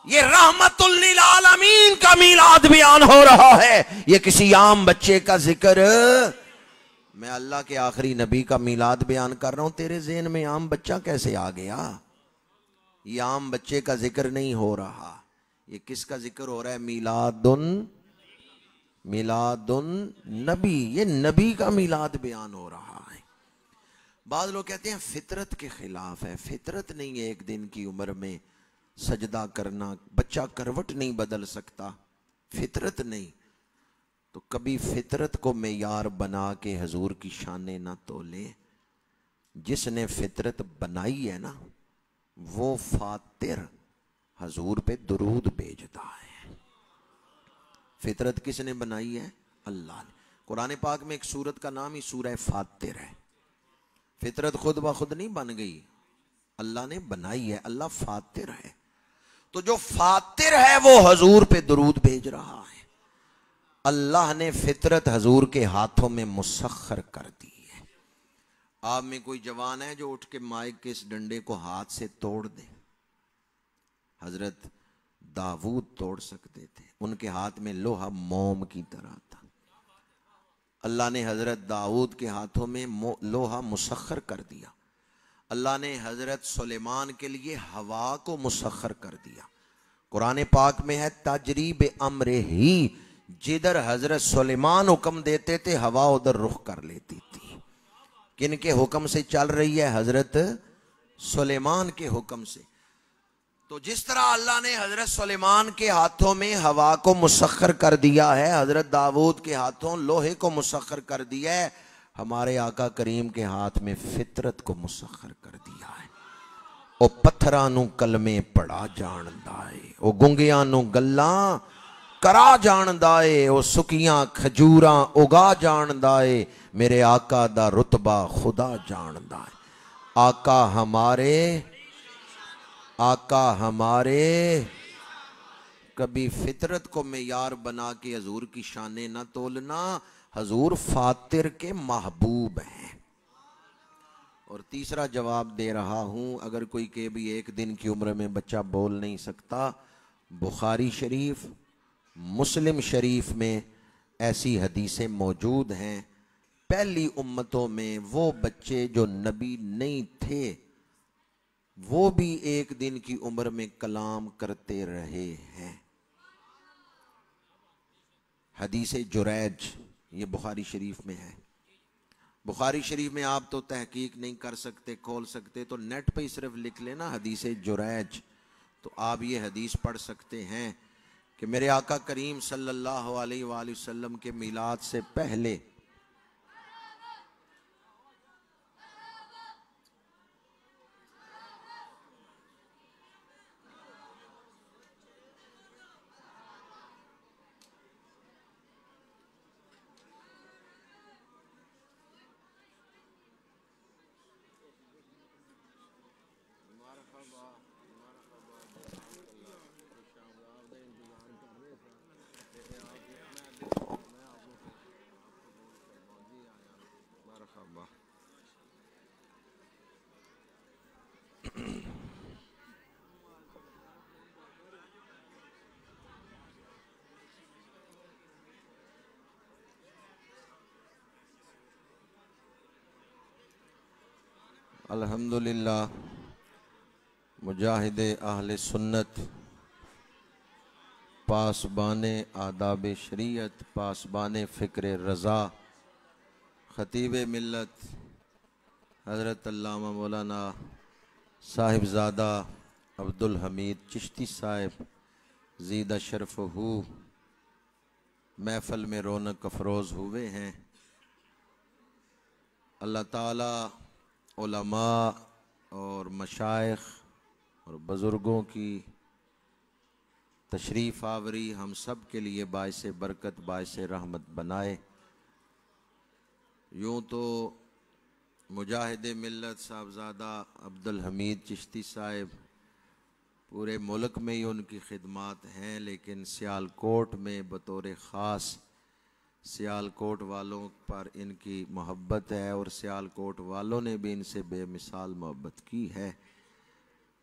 ये रहमतुल लिल आलमीन का मीलाद बयान हो रहा है, ये किसी आम बच्चे का जिक्र। मैं अल्लाह के आखिरी नबी का मीलाद बयान कर रहा हूं, तेरे ज़हन में आम बच्चा कैसे आ गया? ये आम बच्चे का जिक्र नहीं हो रहा, ये किसका जिक्र हो रहा है? मिलादुन नबी, ये नबी का मीलाद बयान हो रहा है। बाद लोग कहते हैं फितरत के खिलाफ है। फितरत नहीं है एक दिन की उम्र में सजदा करना, बच्चा करवट नहीं बदल सकता, फितरत नहीं। तो कभी फितरत को मेयार बना के हजूर की शाने ना तोले। जिसने फितरत बनाई है ना, वो फातिर हजूर पे दुरूद भेजता है। फितरत किसने बनाई है? अल्लाह ने। कुरान पाक में एक सूरत का नाम ही सूरह फातिर है। फितरत खुद ब खुद नहीं बन गई, अल्लाह ने बनाई है। अल्लाह फातिर है, तो जो फातिर है वो हजूर पे दुरूद भेज रहा है। अल्लाह ने फितरत हजूर के हाथों में मुसख्खर कर दी है। आप में कोई जवान है जो उठ के माइक के इस डंडे को हाथ से तोड़ दे? हजरत दाऊद तोड़ सकते थे, उनके हाथ में लोहा मोम की तरह था। अल्लाह ने हजरत दाऊद के हाथों में लोहा मुसख्खर कर दिया। अल्लाह ने हजरत सुलेमान के लिए हवा को मुसख्खर कर दिया। कुरान पाक में है तजरीब अम्र ही, जिधर हजरत सुलेमान हुक्म देते थे हवा उधर रुख कर लेती थी। किन के हुक्म से चल रही है? हजरत सुलेमान के हुक्म से। तो जिस तरह अल्लाह ने हजरत सुलेमान के हाथों में हवा को मुसख्खर कर दिया है, हजरत दाऊद के हाथों लोहे को मुसख्खर कर दिया है, हमारे आका करीम के हाथ में फितरत को मुसख्खर कर दिया है। ओ पत्थरां नू कलमे पढ़ा जानदा है, ओ गुंगियां नू गल्लां करा जानदा है, ओ सुकियां खजूरां उगा जानदा है। मेरे आका दा रुतबा खुदा जानदा है। आका हमारे कभी फितरत को मेयार बना के हजूर की शाने ना तोलना। हजूर फातिर के महबूब हैं। और तीसरा जवाब दे रहा हूं, अगर कोई के भी एक दिन की उम्र में बच्चा बोल नहीं सकता, बुखारी शरीफ मुस्लिम शरीफ में ऐसी हदीसें मौजूद हैं। पहली उम्मतों में वो बच्चे जो नबी नहीं थे, वो भी एक दिन की उम्र में कलाम करते रहे हैं। हदीस जुरैज, ये बुखारी शरीफ में है। बुखारी शरीफ में आप तो तहकीक नहीं कर सकते, खोल सकते, तो नेट पे ही सिर्फ लिख लेना हदीस जुरैज, तो आप ये हदीस पढ़ सकते हैं कि मेरे आका करीम सल्लल्लाहु अलैहि वसल्लम के मिलाद से पहले अल्हम्दुलिल्लाह मुजाहिद अहले सुन्नत, पासबाने आदाब शरीयत, पासबाने फ़िक्र रज़ा, ख़तीब मिल्लत हज़रत अल्लामा मौलाना साहिबज़ादा अब्दुल हमीद चिश्ती साहिब ज़ीदा शरफ़हू महफ़ल में रौनक अफरोज़ हुए हैं। अल्लाह ताला उलमा और मशाइख और बुज़ुर्गों की तशरीफ़ आवरी हम सब के लिए बाइस बरकत बाइस रहमत बनाए। यूँ तो मुजाहिद मिल्लत साहबज़ादा अब्दुल हमीद चिश्ती साहिब पूरे मुल्क में ही उनकी खिदमात हैं, लेकिन सियालकोट में बतौर ख़ास सियालकोट वालों पर इनकी मोहब्बत है और सियालकोट वालों ने भी इनसे बेमिसाल मोहब्बत की है।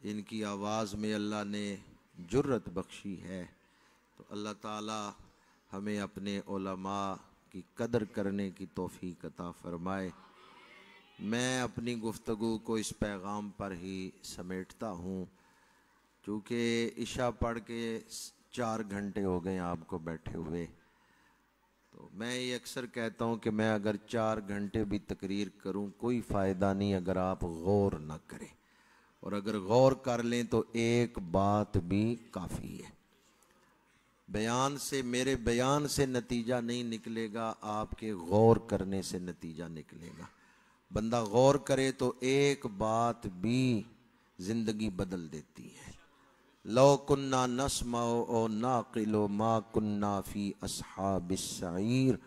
इनकी आवाज़ में अल्लाह ने जुर्रत बख्शी है, तो अल्लाह ताला हमें अपने उलमा की कदर करने की तौफीक अता फरमाए। मैं अपनी गुफ्तगू को इस पैगाम पर ही समेटता हूँ, चूँकि इशा पढ़ के 4 घंटे हो गए आपको बैठे हुए। तो मैं ये अक्सर कहता हूँ कि मैं अगर 4 घंटे भी तकरीर करूँ कोई फ़ायदा नहीं अगर आप गौर न करें, और अगर गौर कर लें तो एक बात भी काफ़ी है। बयान से, मेरे बयान से नतीजा नहीं निकलेगा, आपके गौर करने से नतीजा निकलेगा। बंदा गौर करे तो एक बात भी ज़िंदगी बदल देती है। लो कुन्ना नस्माओ ओ नाक़िलो मा कुन्ना फ़ी अस्हाबिस सईर,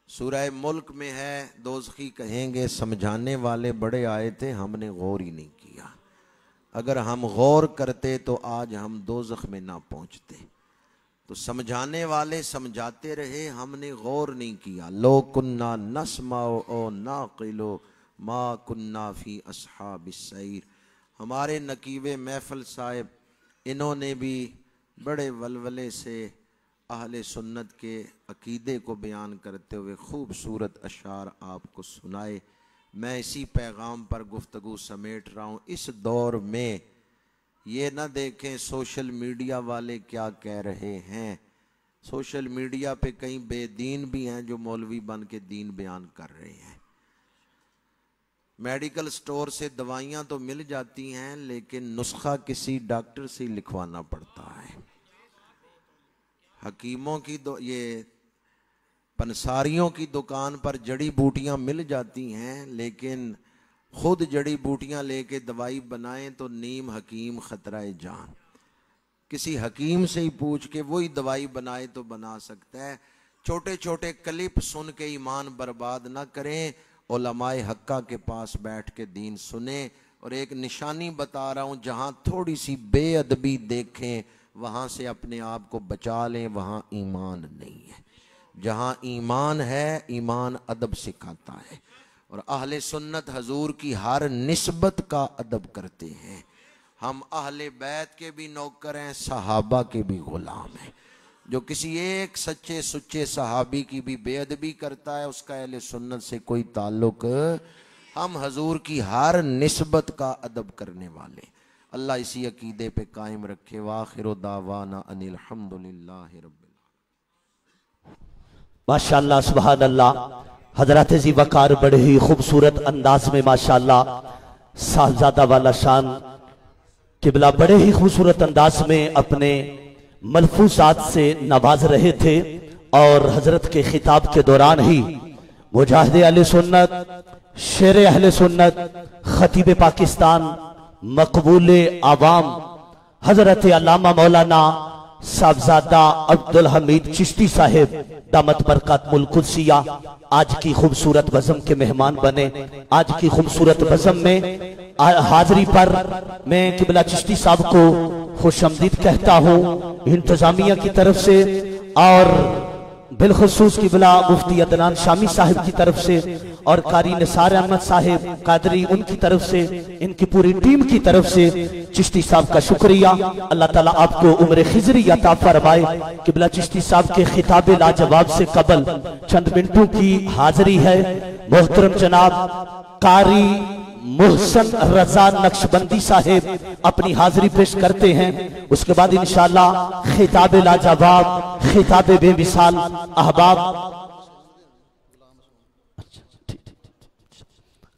सूरह मुल्क में है। दोज़खी कहेंगे समझाने वाले बड़े आए थे, हमने गौर ही नहीं किया। अगर हम गौर करते तो आज हम दोज़ख में ना पहुँचते। तो समझाने वाले समझाते रहे, हमने गौर नहीं किया। लो कुन्ना नस्माओ ओ नाक़िलो मा कुन्ना फ़ी अस्हाबिस सईर। हमारे नकीवे महफल साहिब, इन्होंने भी बड़े वलवले से अहले सुन्नत के अकीदे को बयान करते हुए खूबसूरत अशार आपको सुनाए। मैं इसी पैगाम पर गुफ्तगू समेट रहा हूँ। इस दौर में ये ना देखें सोशल मीडिया वाले क्या कह रहे हैं। सोशल मीडिया पे कई बेदीन भी हैं जो मौलवी बन के दीन बयान कर रहे हैं। मेडिकल स्टोर से दवाइयाँ तो मिल जाती हैं, लेकिन नुस्खा किसी डॉक्टर से लिखवाना पड़ता है। हकीमों की ये पंसारियों की दुकान पर जड़ी बूटियाँ मिल जाती हैं, लेकिन खुद जड़ी बूटियाँ लेके दवाई बनाएं तो नीम हकीम खतरा जान। किसी हकीम से ही पूछ के वही दवाई बनाए तो बना सकता है। छोटे छोटे क्लिप सुन के ईमान बर्बाद ना करें, उलमाए हक्का के पास बैठ के दीन सुने। और एक निशानी बता रहा हूँ, जहाँ थोड़ी सी बेअदबी देखें वहाँ से अपने आप को बचा लें, वहाँ ईमान नहीं है। जहाँ ईमान है, ईमान अदब सिखाता है। और अहले सुन्नत हजूर की हर निस्बत का अदब करते हैं। हम अहले बैत के भी नौकर हैं, सहाबा के भी गुलाम हैं। जो किसी एक सच्चे सुच्चे सहाबी की भी बेअदबी करता है, उसका अहले सुन्नत से कोई ताल्लुक। हम हजूर की हर निस्बत का अदब करने वाले। अल्लाह इसी अकीदे पे कायम रखे। वाखिरु दावाना अनिल हम्दुलिल्लाहि रब्बिल आलमीन। माशाअल्लाह सुभान अल्लाह। हजरत जी वकार बड़े ही खूबसूरत अंदाज में माशाअल्लाह साहबजादा वाला शान किबला बड़े ही खूबसूरत अंदाज में अपने मलफूजात से नवाज रहे थे। और हजरत के खिताब के दौरान ही मुजाहिद अहले सुन्नत, शेर अहले सुन्नत, खतीब पाकिस्तान, मकबूल आवाम हजरत अल्लामा मौलाना साहबजादा अब्दुल हमीद चिश्ती साहिब दामत बरकातुल कुद्सिया आज की खूबसूरत बज़म के मेहमान बने। आज की खूबसूरत बज़म में हाजिरी पर मैं किबला चिश्ती साहब को खुशामदीद कहता हूँ इंतजामिया की तरफ से, और बिलखुसूस किबला मुफ्ती अदनान शामी साहिब की तरफ से, और कारी निसार अहमद साहिब कादरी उनकी तरफ से, इनकी पूरी टीम की तरफ से चिश्ती साहब का शुक्रिया। अल्लाह ताला आपको उम्र खिजरी अता फरमाए। किबला चिश्ती साहब के खिताब लाजवाब से कबल चंद मिनटों की हाजिरी है। मोहतरम जनाब कारी मोहसन रजा नक्शबंदी साहिब अपनी हाजिरी पेश करते हैं। उसके बाद इंशाअल्लाह खिताब लाजवाब, खिताब बेमिसाल अहबाब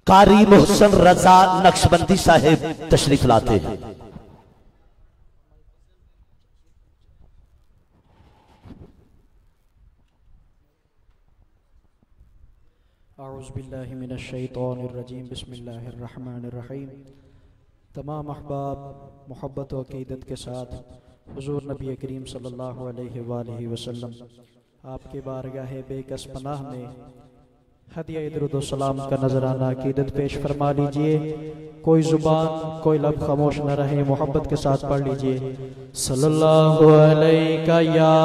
कारी मोहसन रजा नक्शबंदी साहिब तशरीफ लाते हैं। औज़ुबिल्लाहि मिनश्शैतानिर्रजीम बिस्मिल्लाहिर्रहमानिर्रहीम। तमाम अहबाब मोहब्बत व अक़ीदत के साथ हुज़ूर नबी करीम सल्लल्लाहु अलैहि वसल्लम आपके बारगाह बेकस पनाह में हदिया दुरूद व सलाम का नजराना अक़ीदत पेश फरमा लीजिए। कोई जुबान कोई लब खामोश न रहे, मोहब्बत के साथ पढ़ लीजिए। सल्लल्लाहु अलैका या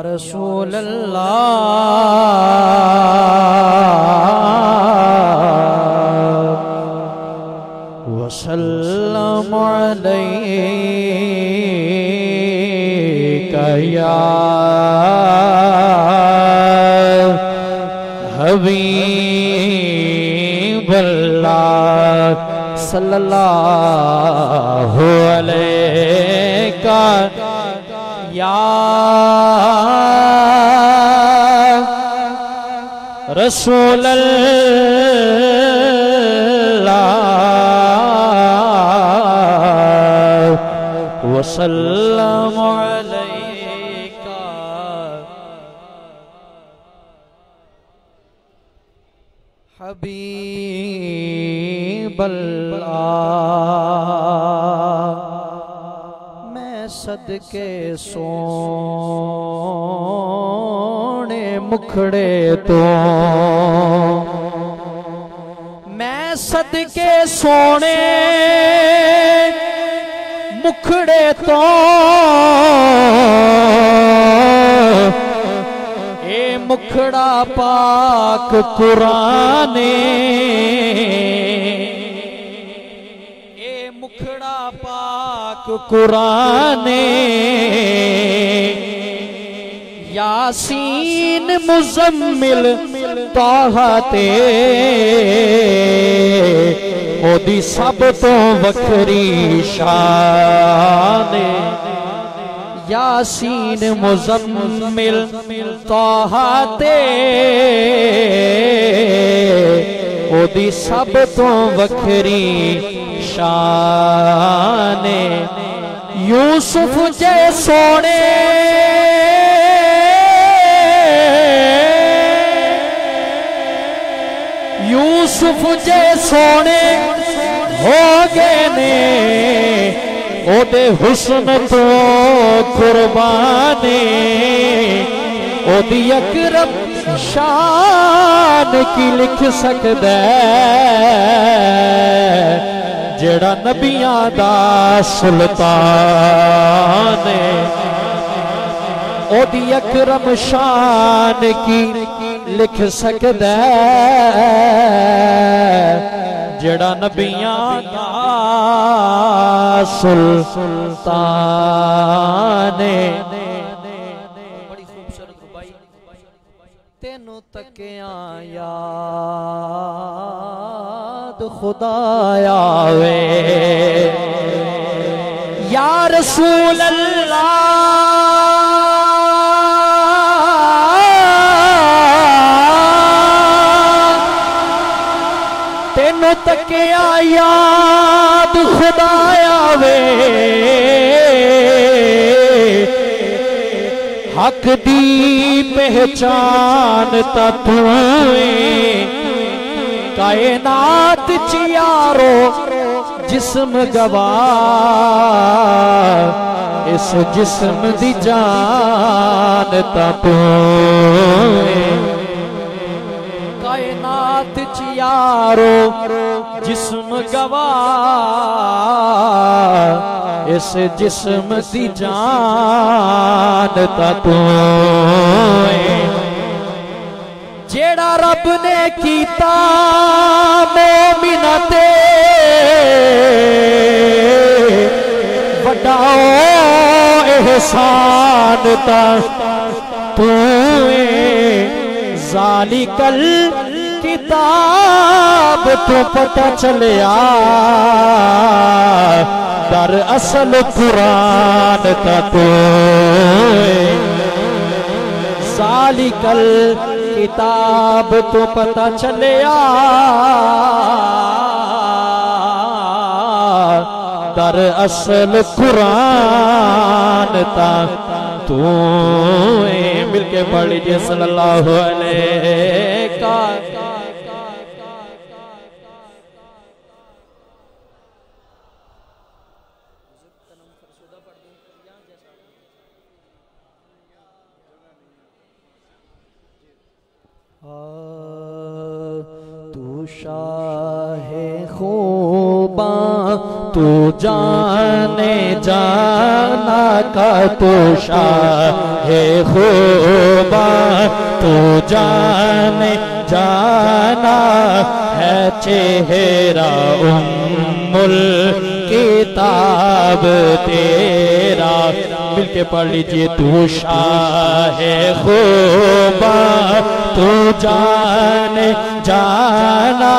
रसूल अल्लाह वसल्लम अलैका या हबीब अल्लाह सल्लल्लाहु अलैका या रसूल अल्लाह वसल्लम अलैका हबीब अल्लाह। मैं सदके सोने मुखड़े तो, मैं सदके सोने मुखड़े तो ए मुखड़ा पाक कुराने, ए मुखड़ा पाक कुराने यासीन मुजम्मिल ताहा ते ओदी सब तो वखरी शान। यासीन मुजम्मिल ताहा ते ओदी सब तो वखरी शान। यूसुफ जे सोने यूसुफ जे सोने हो गए ने ओदे हुस्न तो कुर्बाने। ओदी अकरम शान की लिख सकदा जेड़ा नबियां दा सुल्तान। ओदी अकरम शान की लिख सकदा जेड़ा नबियां दा सुल्तान। बड़ी खूबसूरत रुबाई। तेनू तकिया याद खुदा आवे या रसूल अल्लाह। तेनू तकिया याद खुदा आवे हक दी पहचान ता तू कायनात च यारो जिस्म गवाह इस जिस्म दी जान ता तू कायनात च यारो जिस्म गवाह इस जिस्म दी जान ता तू जेड़ा रब ने कीता मोमिना ते वड्डा एहसान ता तू ज़ालिकल किताब तो पता चलिया दर असल कुरान ता तू ज़ालिकल किताब तो पता चलिया दर असल कुरान ता तू। मिलके पढ़ लीजिए सल्लल्लाहु अलैहि शाहे खूबा तू जाने जाना का तू शाहे खूबा तू जाने जाना है चेहरा उम्मुल किताब तेरा। मिलके पढ़ लीजिए। तू शाहे खूबा तू जाने जाना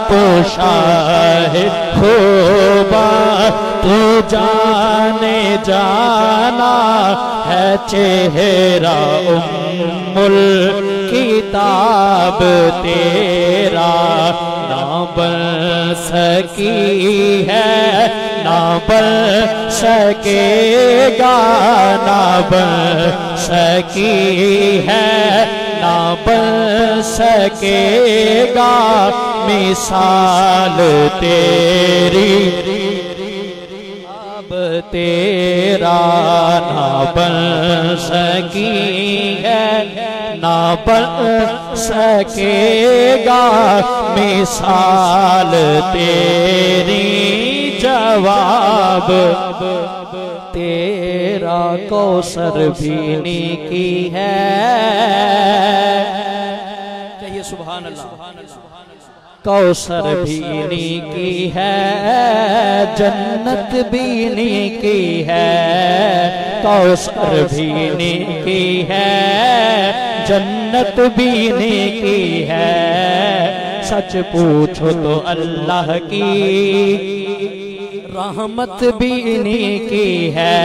तू शाहे खूबा तू जाने जाना है चेहरा उम्मुल किताब तेरा। ना बन सकी है ना बन सकेगा ना बन सकी है ना बन सकेगा मिसाल तेरी अब तेरा। ना बन सकी है ना बन सकेगा मिसाल तेरी। जवाब तेरा कौसर भी की है। कहिए सुभान अल्लाह। कौसर भी की है जन्नत भी की है। कौसर भी की है जन्नत भी की है। सच पूछो तो अल्लाह की रहमत भी की है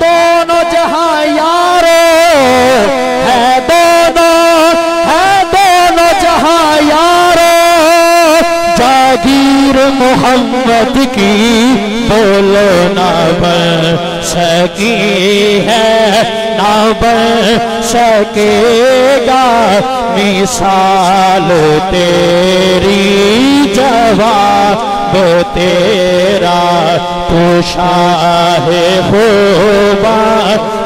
दोनों जहां यारो है दोनों जहां यारो। जागीर मोहम्मद की बोलो ना बन सकी है ना बन सकेगा मिसाल तेरी। जवाब तेरा तू शाहे खूबा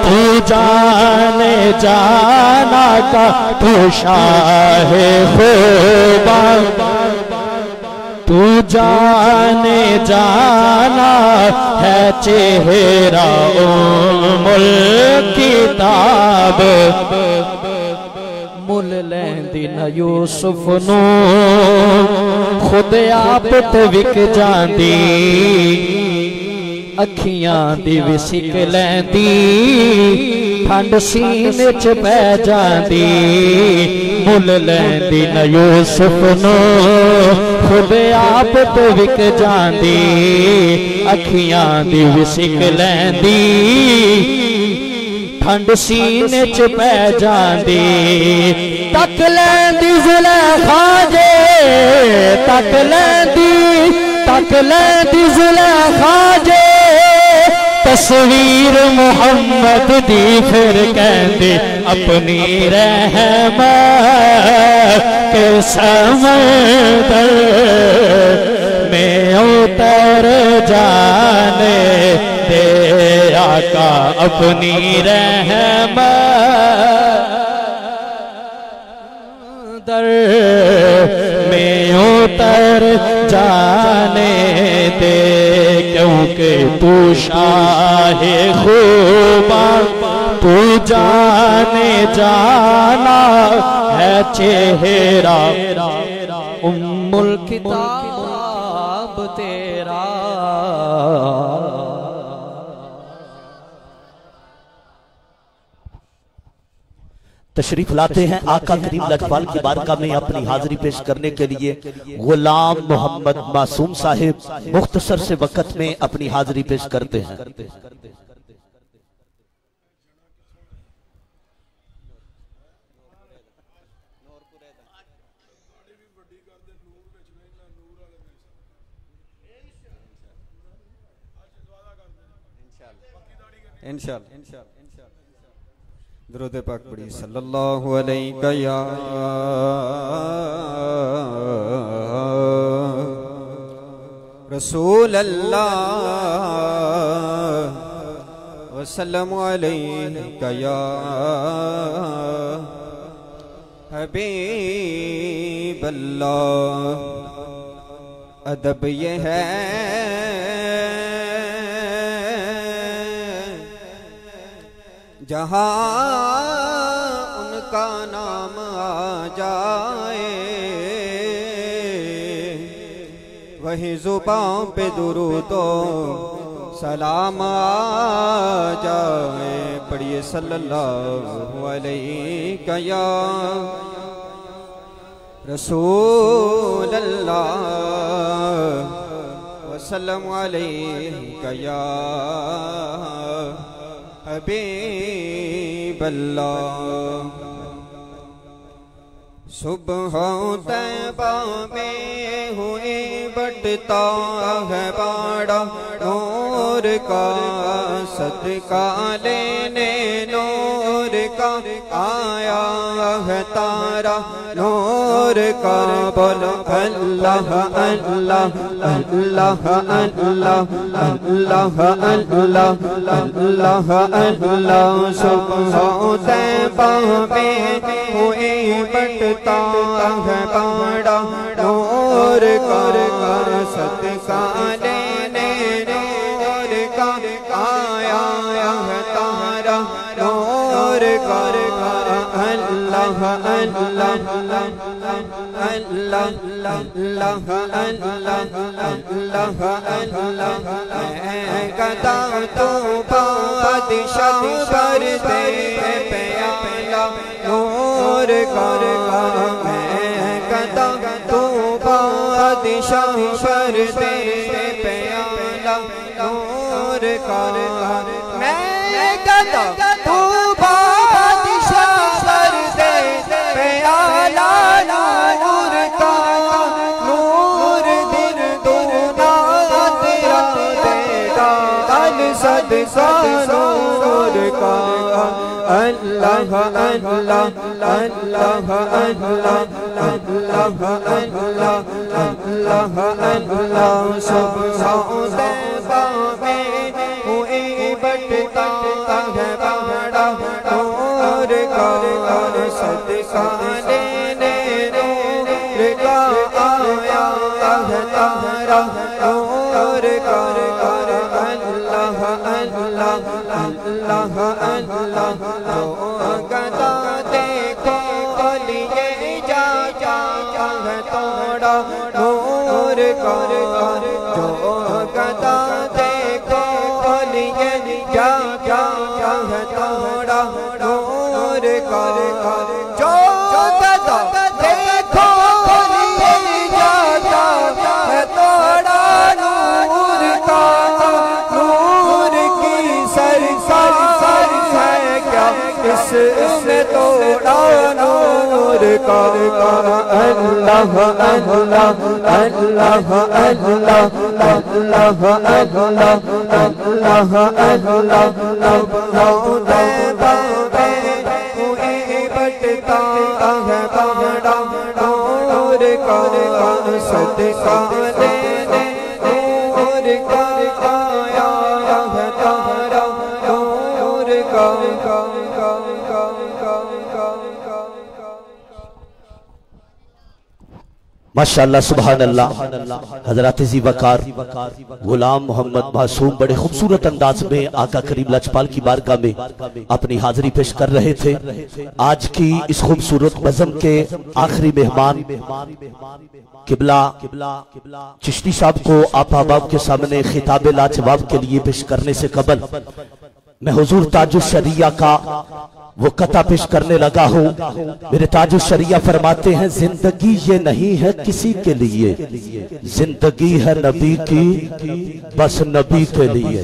तू जाने जाना का तू शाहे खूबा तू जाने जाना है चेहरा उम्मुल किताब। मुल लैंदी न यूसुफ नू खुद आप ते विक जांदी। अखियां दी विसिक लैंदी ठंड सीने च पै जांदी। मुल लैंदी न यूसुफ नू खुद आप ते विक जांदी। अखियां दी विसिक लैंदी ठंड सीने च पै जांदी। तक लैंदी ज़ुलेखा जे तक लैंदी ज़ुलेखा जे तस्वीर मुहम्मद दी। फिर कहंदी अपनी रहमत के समंदर में उतर जाने दे आका अपनी रहमत दर में उतर जाने दे। क्योंकि तू शाहे खूबा तू जाने जाना है चेहरा उम्मुल किताब तेरा। तशरीफ लाते हैं आका करीम लजपाल की बारगाह में अपनी हाजिरी पेश करने के लिए गुलाम मोहम्मद मासूम साहिब मुख्तसर से वक्त में अपनी हाजिरी पेश करते हैं। इंशाअल्लाह दुरूद पाक पढ़ी सल्लल्लाहु अलैहि या रसूल अल्लाह वसल्लम अलैका या हबीब अल्लाह। अदब ये है जहाँ उनका नाम आ जाए, वही जुबान पे दुरूदो सलाम आ जाए। पढ़िए सल्लल्लाहु अलैहि या रसूल अल्लाह वसल्लम अलैहि या हबीब अल्लाह। सुबह तैबा में हुई बटता है बाड़ा नूर का, सदका लेने नूर का आया है तारा नूर का। बोलो अल्लाह अल्लाह अल्लाह अल्लाह अल्लाह अल्लाह अल्लाह अल्लाह। सुबह तैबा में हुई बटता है बाड़ा नूर कर कर, सदका लेने नूर का आया है तारा नूर कर कर। अल्लाह अल्लाह अल्लाह अल्लाह अल्लाह अल्लाह। कदा तो बादशाह पर दे प्याला नूर कर कदा तो बादशाह पर दे प्याला नूर कर। मैं कदा तो बादशाह पर दे प्याला नूर का, नूर दिन दूना तेरा देगा सदका नूर का। अल्लाह अल्लाह अल्लाह अल्लाह अल्लाह अल्लाह अल्लाह अल्लाह। सुबह तैबा में हुई बटता है बाड़ा नूर का, सदका लेने नूर का आया है तारा नूर का। अल्लाह अल्लाह अल्लाह अल्लाह। जो गदा देखो लिए जा जा है तोड़ा नूर कर, जो गदा देखो लिए जा जा है तोड़ा नूर कर। जो गदा देखो लिए जा जा है तोड़ा नूर का, नूर की सरकार है क्या इसने तोड़ा नूर का। अल्लाह अल्लाह अल्लाह अल्लाह अल्लाह अल्लाह अल्लाह अल्लाह। तैबा में हुई बटता है बाड़ा नूर का, सदका लेने नूर का आया है तारा नूर का। माशाअल्लाह सुभान अल्लाह। हजरत जी वकार गुलाम मोहम्मद मासूम बड़े खूबसूरत अंदाज में आका करीम लजपाल की बारगाह में अपनी हाजिरी पेश कर रहे थे। आज की इस खूबसूरत बज़म के आखिरी मेहमान किबला चिश्ती साहब को आप अहबाब के सामने खिताब लाजवाब के लिए पेश करने से कबल मैं हुजूर ताजुश शरिया का वो कथा पेश करने लगा हूँ। मेरे ताजुश शरिया फरमाते हैं, जिंदगी ये नहीं है किसी के लिए, जिंदगी है नबी की बस नबी के लिए।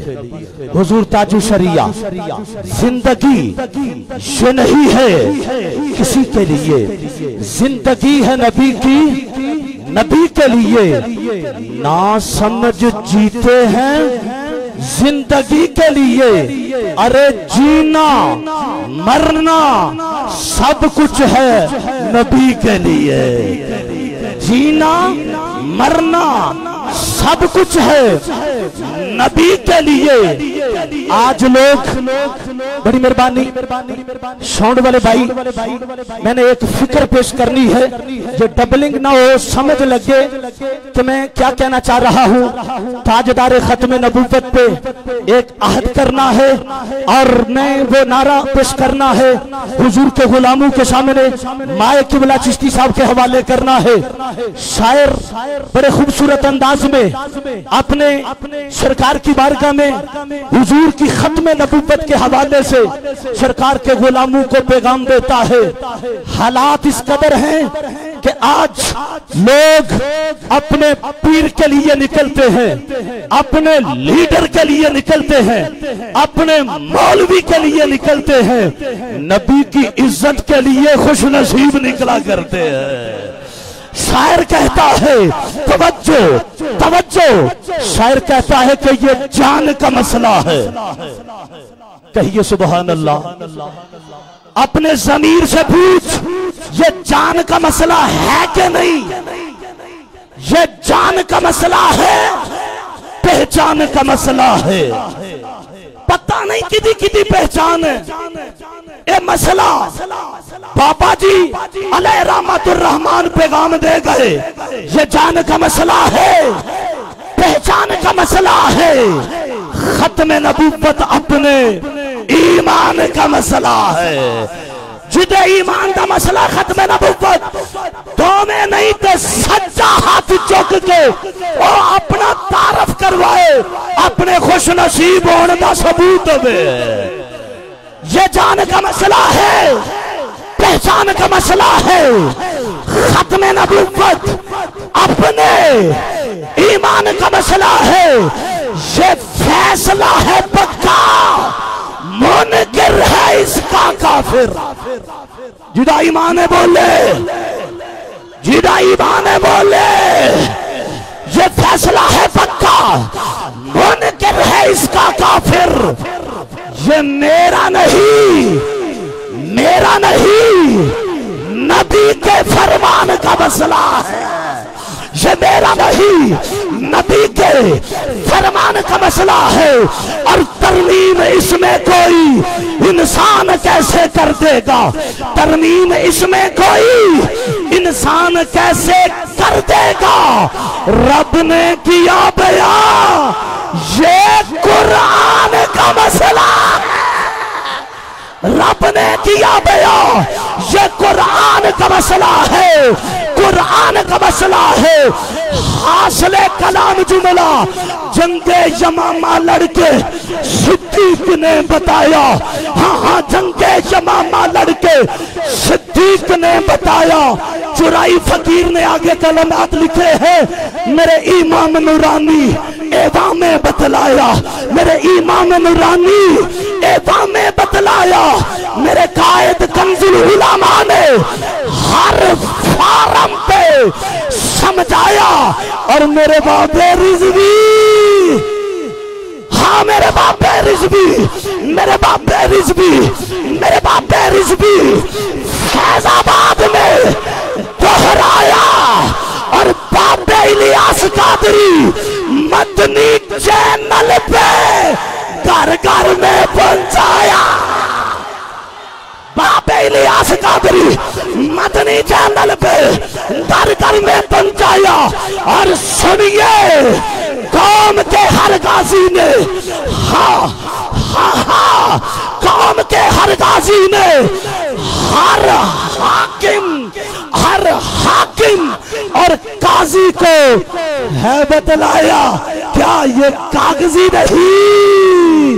हुजूर ताजुश शरिया, जिंदगी ये नहीं है किसी के लिए, जिंदगी है नबी की नबी के लिए। ना समझ जीते हैं जिंदगी के लिए, अरे जीना मरना सब कुछ है नबी के लिए। जीना मरना सब कुछ है नबी के लिए। आज लोग, बड़ी मेहरबानी साउंड वाले भाई, मैंने एक फिक्र पेश करनी है जो डबलिंग ना हो, समझ लगे कि मैं क्या कहना चाह रहा हूँ। ताजदार खत्म नबूवत पे एक आहद करना है और मैं वो नारा पेश करना है हुजूर के गुलामों के सामने, माए किबला चिश्ती साहब के हवाले करना है। शायर बड़े खूबसूरत अंदाज में अपने सरकार की बारगाह में हुजूर की खत्म नबूवत के हवाले से सरकार के गुलामों को पैगाम देता है। हालात इस कदर हैं कि आज लोग अपने पीर के लिए निकलते हैं, अपने लीडर के लिए निकलते हैं, अपने मौलवी के लिए निकलते हैं, नबी की इज्जत के लिए खुश नसीब निकला करते हैं। शायर कहता है तवज्जो तवज्जो, शायर कहता है कि ये जान का मसला है। कहिए सुभान अल्लाह। अपने ज़मीर से पूछ, ये जान का मसला है कि नहीं? ये जान का मसला है, पहचान का मसला है। पता नहीं किदी किदी पहचान है ये मसला। बाबा जी अलैहि रहमतुर रहमान पैगाम दे गए, ये जान का मसला है, पहचान का मसला है। खत्म नबूवत अपने ईमान का मसला है। जिदे ईमान का मसला खत्म नबूवत तो में नहीं तो सच्चा हाथ चुक के वो अपना तारफ करवाए, अपने खुश नसीब होने का सबूत दे। ये जान का मसला है, पहचान का मसला है। खत्म नबूवत अपने ईमान का मसला है। ये फैसला है पक्का, मुनकिर है इसका काफिर। जिदा ईमान बोले, जिदा ईमान बोले, ये फैसला है पक्का, मुनकिर है इसका काफिर। ये मेरा नहीं, मेरा नहीं, नबी के फरमान का मसला है। ये मेरा नहीं, नबी के फरमान का मसला है। और तरमीम इसमें कोई इंसान कैसे कर देगा? तरमीम इसमें कोई इंसान कैसे कर देगा? रब ने किया बयां, ये कुरान का मसला है। रब ने किया बयां, ये कुरान का मसला है, कुरान का मसला है। हासिले कलाम जुमला जंगे यमामा लड़के सिद्दीक ने बताया। हाँ हाँ, जंगे यमामा लड़के सिद्दीक ने बताया। चुराई फकीर ने आगे कलमात लिखे हैं, मेरे इमाम नूरानी एवा में बतलाया, मेरे इमाम नूरानी एवा में बतलाया। मेरे कायद कंजुल उलमा ने हर फारम पे समझाया। और मेरे बाबे रिजवी, हाँ मेरे बाबे रिजवी, मेरे बाबे रिजवी, मेरे बाबे रिजवी फैजाबाद में दोहराया। और बाबे इलियास कादरी मदनी चैनल पे घर घर में पहुंचाया। बाबे इलियास कादरी मदनी चैनल पे घर घर में पहुंचाया। और सुनिए, कौम के हर गाजी ने, हाँ हाँ हाँ, कौम के हर गाजी ने, हर हाकिम और काजी को है बतलाया, क्या ये कागजी नहीं?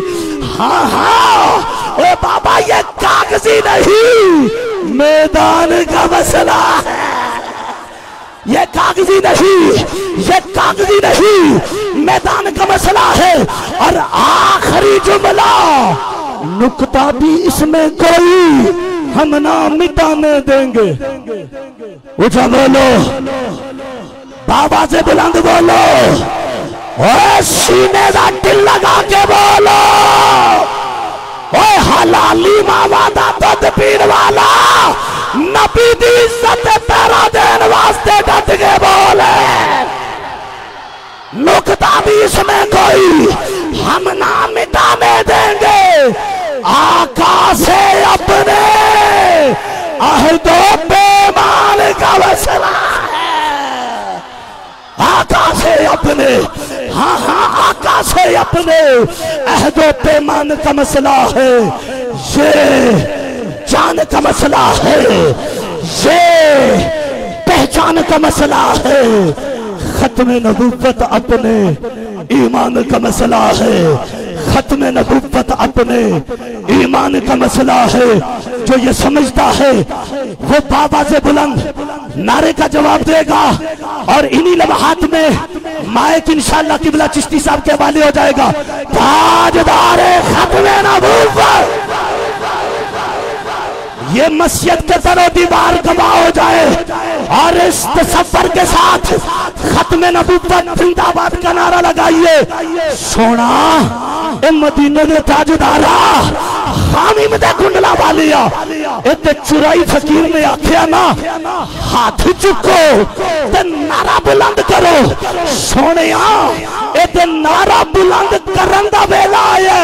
हाँ हाँ ओ बाबा, ये कागजी नहीं, मैदान का मसला है। ये कागजी नहीं, ये कागजी नहीं, मैदान का मसला है। और आखिरी जुमला, नुक्ता भी इसमें कोई हम ना मिटाने देंगे। उठा बोलो, बाबा से बुलंद बोलो, ओए सीने का दिल लगा के बोलो, ओए हलाली मावा दा दूध पीण वाला, नबी दी इज्जत पैरा देने वास्ते डट के बोले। अहदो पैमान का मसला है। आका से अपने, हाँ हाँ आका से अपने अहदो पैमान का मसला है, ये जान का मसला है, ये पहचान का मसला है। खत्म नबूवत अपने ईमान का मसला है, खत्म नबूवत अपने ईमान का मसला है। जो ये समझता है वो बाबा से बुलंद नारे का जवाब देगा और इन्हीं लम्हात में माइक इंशाअल्लाह किबला चिश्ती साहब के हवाले हो जाएगा। ताजदारे खत्म नबूवत, ये मस्जिद के दरो दीवार गवाह हो जाए और इस तसव्वुर के साथ खत्म नबूवत जिंदाबाद का नारा लगाइए। सोना ए मदीने दे ताजदारा हामी में कुंडला वालिया इतने चुराई फकीर ने आख्या ना हाथ चुको ते नारा बुलंद करो। सोने इतने नारा बुलंद करन दा वेला आया,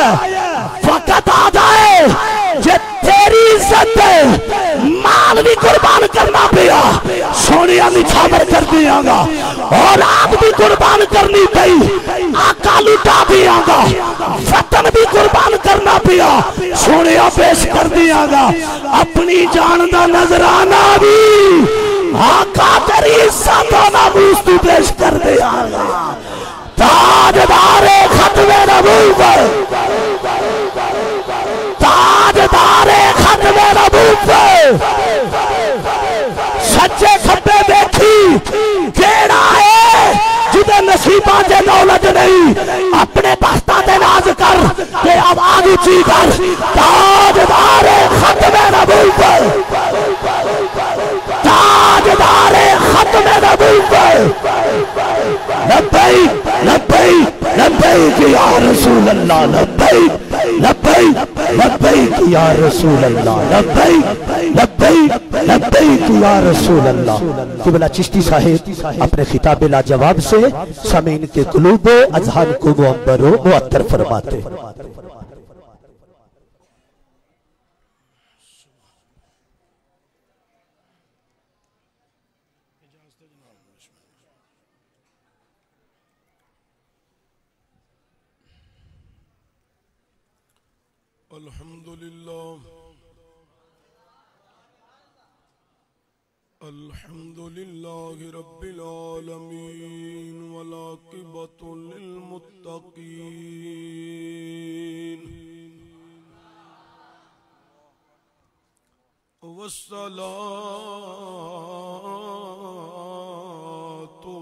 वक्त आ जाए जे तेरी इज्जत माल भी कुर्बान करना पिया, सोनिया निछावर कर दियागा और आप भी कुर्बान करनी पई, आका लुटा दियागा, वतन भी कुर्बान करना पिया, सोनिया पेश कर दियागा, अपनी जान दा नजराना भी आका तेरी इज्जत नामूस तू पेश कर दियागा। ताजदारे खत्मे नबूवत, ताजदारे खत्मे नबूवत, सच्चे खब्बे देखी केड़ा है जिदे नसीबा ते दौलत नहीं, अपने बख्ता ते नाज कर ते आवाज ऊंची कर। ताजदारे खत्मे नबूवत, ताजदारे खत्मे नबूवत, लब्बैक लब्बैक लब्बैक या रसूल अल्लाह, लब्बैक लब्बैक लब्बैक या रसूल अल्लाह, लब्बैक लब्बैक लब्बैक या रसूल अल्लाह। किबला चिश्ती साहिब अपने खिताब लाजवाब से समीन के कुलूबो अजहान को मुअब्बरो मुअत्तर फरमाते। अल्हम्दुलिल्लाह अल्हम्दुलिल्लाहि रब्बिल आलमीन वल आक़िबतु लिल मुत्तक़ीन वस्सलातु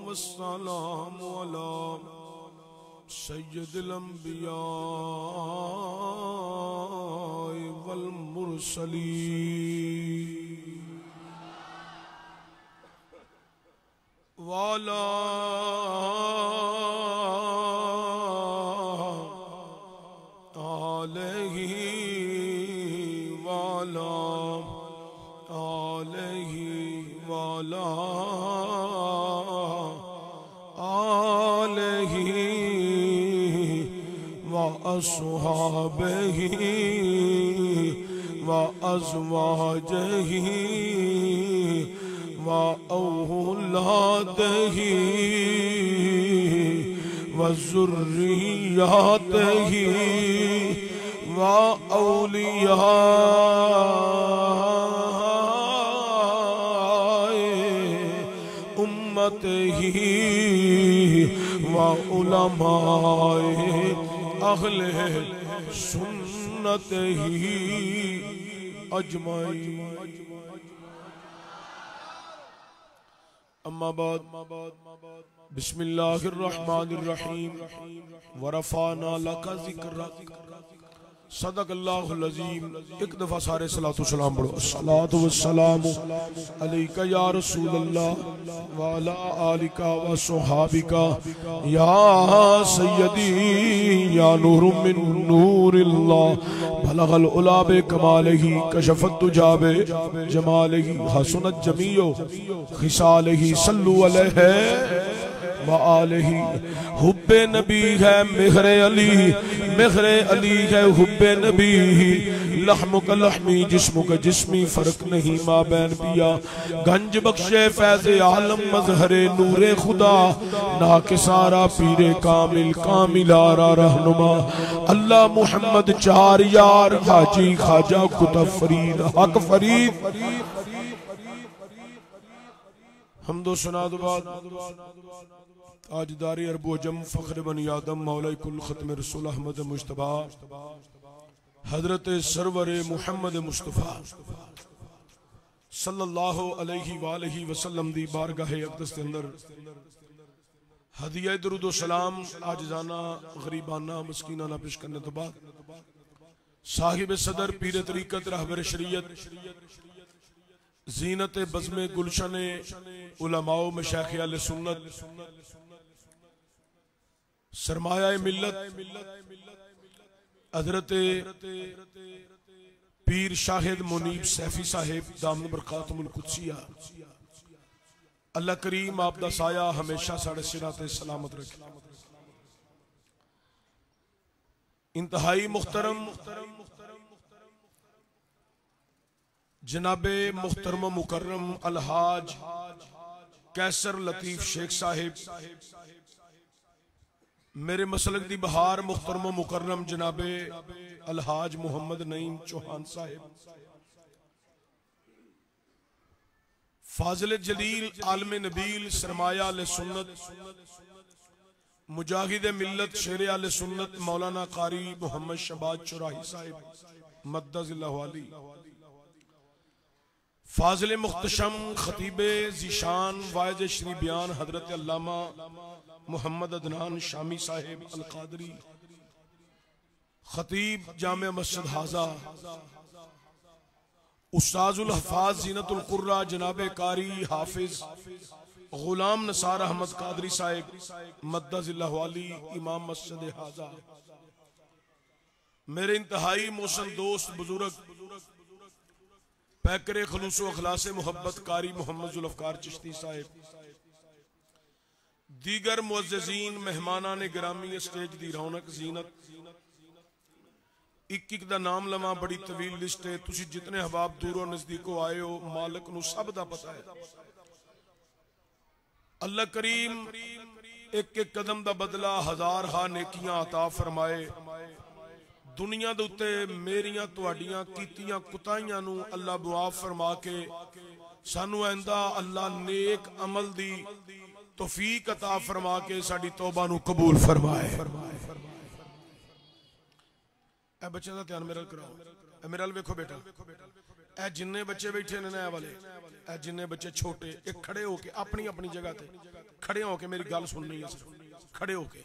वस्सलामु अला सय्यिदिल अंबिया वल मुरसलीन वाला आलही वाला आलही वाला आलही व अस्हाबही व अज़वाजही व औलादही व ज़ुर्रिय्यातही व औलियाए उम्मतही व उलमाए अहले सुन्नतही अजमाइन। अम्मा बाद बिस्मिल्लाहिर रहमानिर रहीम व रफ़अना लका ज़िक्रक सदक़ल्लाहुल अज़ीम। एक दफा सारे सलातो सलाम पढ़ो। अस्सलातु वस्सलामु अलैका या रसूल अल्लाह व अला आलिका व सुहाबिका या सय्यदी या नूरुम मिन नूरिल्लाह बलगल उला बे कमालिही कशफत दुजा बे जमालिही हसनत जमीओ खिसालिही सल्लु अलैहि व आलिही। हुब्बे नबी है मेहरे अली है हुब्बे नबी, लहमुक लहमी जिस्मुक जिस्मी फर्क नहीं माँ बैन पिया। गंज बख्शे फैज़े आलम मजहरे नूरे खुदा ना के सारा पीरे कामिल कामिलारा रहनुमा। अल्लाह मुहम्मद चार यार हाजी खाजा कुतुब फरीद हक फरीद हमदो सनाद बाद ताजदारी अरबो जम फख्र बनी आदम मौला कुल खत्म रसूल अहमद मुश्तबा हजरत सरवर मुहम्मद मुस्तफ़ा सल्लल्लाहु अलैहि वालैहि वसल्लम दी बारगाह अक़दस के अंदर हदिया दुरूद व सलाम आजिज़ाना गरीबाना मस्कीनाना पेश करने तो बाद साहिब सदर पीर तरीक़त रहबर शरीयत ज़ीनत बज़्मे गुलशन उलमाओ मशाइख़ अहले सुन्नत सरमाया मिल्लत हज़रत पीर शाहिद मुनीब सैफी साहिब दामन बरकातुल कुदसिया अल्लाह करीम आप दा साया हमेशा साढ़े सिरां ते सलामत रखे। इंतहाई मुख्तरम जनाबे मुख्तरम मुकर्रम अलहाज कैसर लतीफ शेख साहिब, मेरे मसलक दी बहार मुख्तरम मुकर्रम जनाबे अलहाज मोहम्मद नईम चौहान साहिब, फाजिल जलील आलम नबील सरमाया अल सुन्नत मुजाहिद मिल्लत शेर अल सुन्नत मौलाना कारी मोहम्मद शबाज चुराही साहिब मद्दज़िल्लाहु अली, फाजिल मुख्तशम खतीबे ज़ीशान वाइज़ श्री बयान हजरत अल्लामा मोहम्मद अदनान शामी साहिब अल कादरी, खतीब जामे मस्जिद हाजा, उस्ताजुल हफाज ज़ीनतुल कुर्रा जनाबे कारी हाफिज गुलाम नसार अहमद कादरी साहिब मद्दज़िल्लाहु अली इमाम मस्जिद हाजा, मेरे इंतहाई मोहसन दोस्त बुजुर्ग पैकरे खलूसो अखलासे मोहब्बत कारी मोहम्मद जुल्फ़कार चिश्ती साहिब, दीगर मुअज़्ज़िज़ीन मेहमाना ने गिरामी स्टेज दी रौनक ज़ीनत, एक एक दा नाम लवा बड़ी तवील लिस्ट है, तुसी जितने हबाब दूरों नजदीकों आए हो मालिक नू सब दा पता है। अल्लाह करीम एक एक कदम दा बदला हजार हा नेकियां अता फरमाए। दुनिया दे उत्ते मेरियां तुहाडियां कीतियां कुताइयां नू अल्लाह मुआफ फरमा के सानू आंदा अल्लाह नेक अमल दी तौफीक अता फरमा के साडी तौबा नू कबूल फरमाए। ए बच्चे दा ध्यान मेरे कराओ, ए मेरे अल वेखो बेटा, ए जिन्ने बच्चे बैठे ने वाले, ए जिन्ने बच्चे छोटे ए खड़े होके अपनी अपनी जगह ते खड़े होके मेरी गल सुननी है, खड़े होके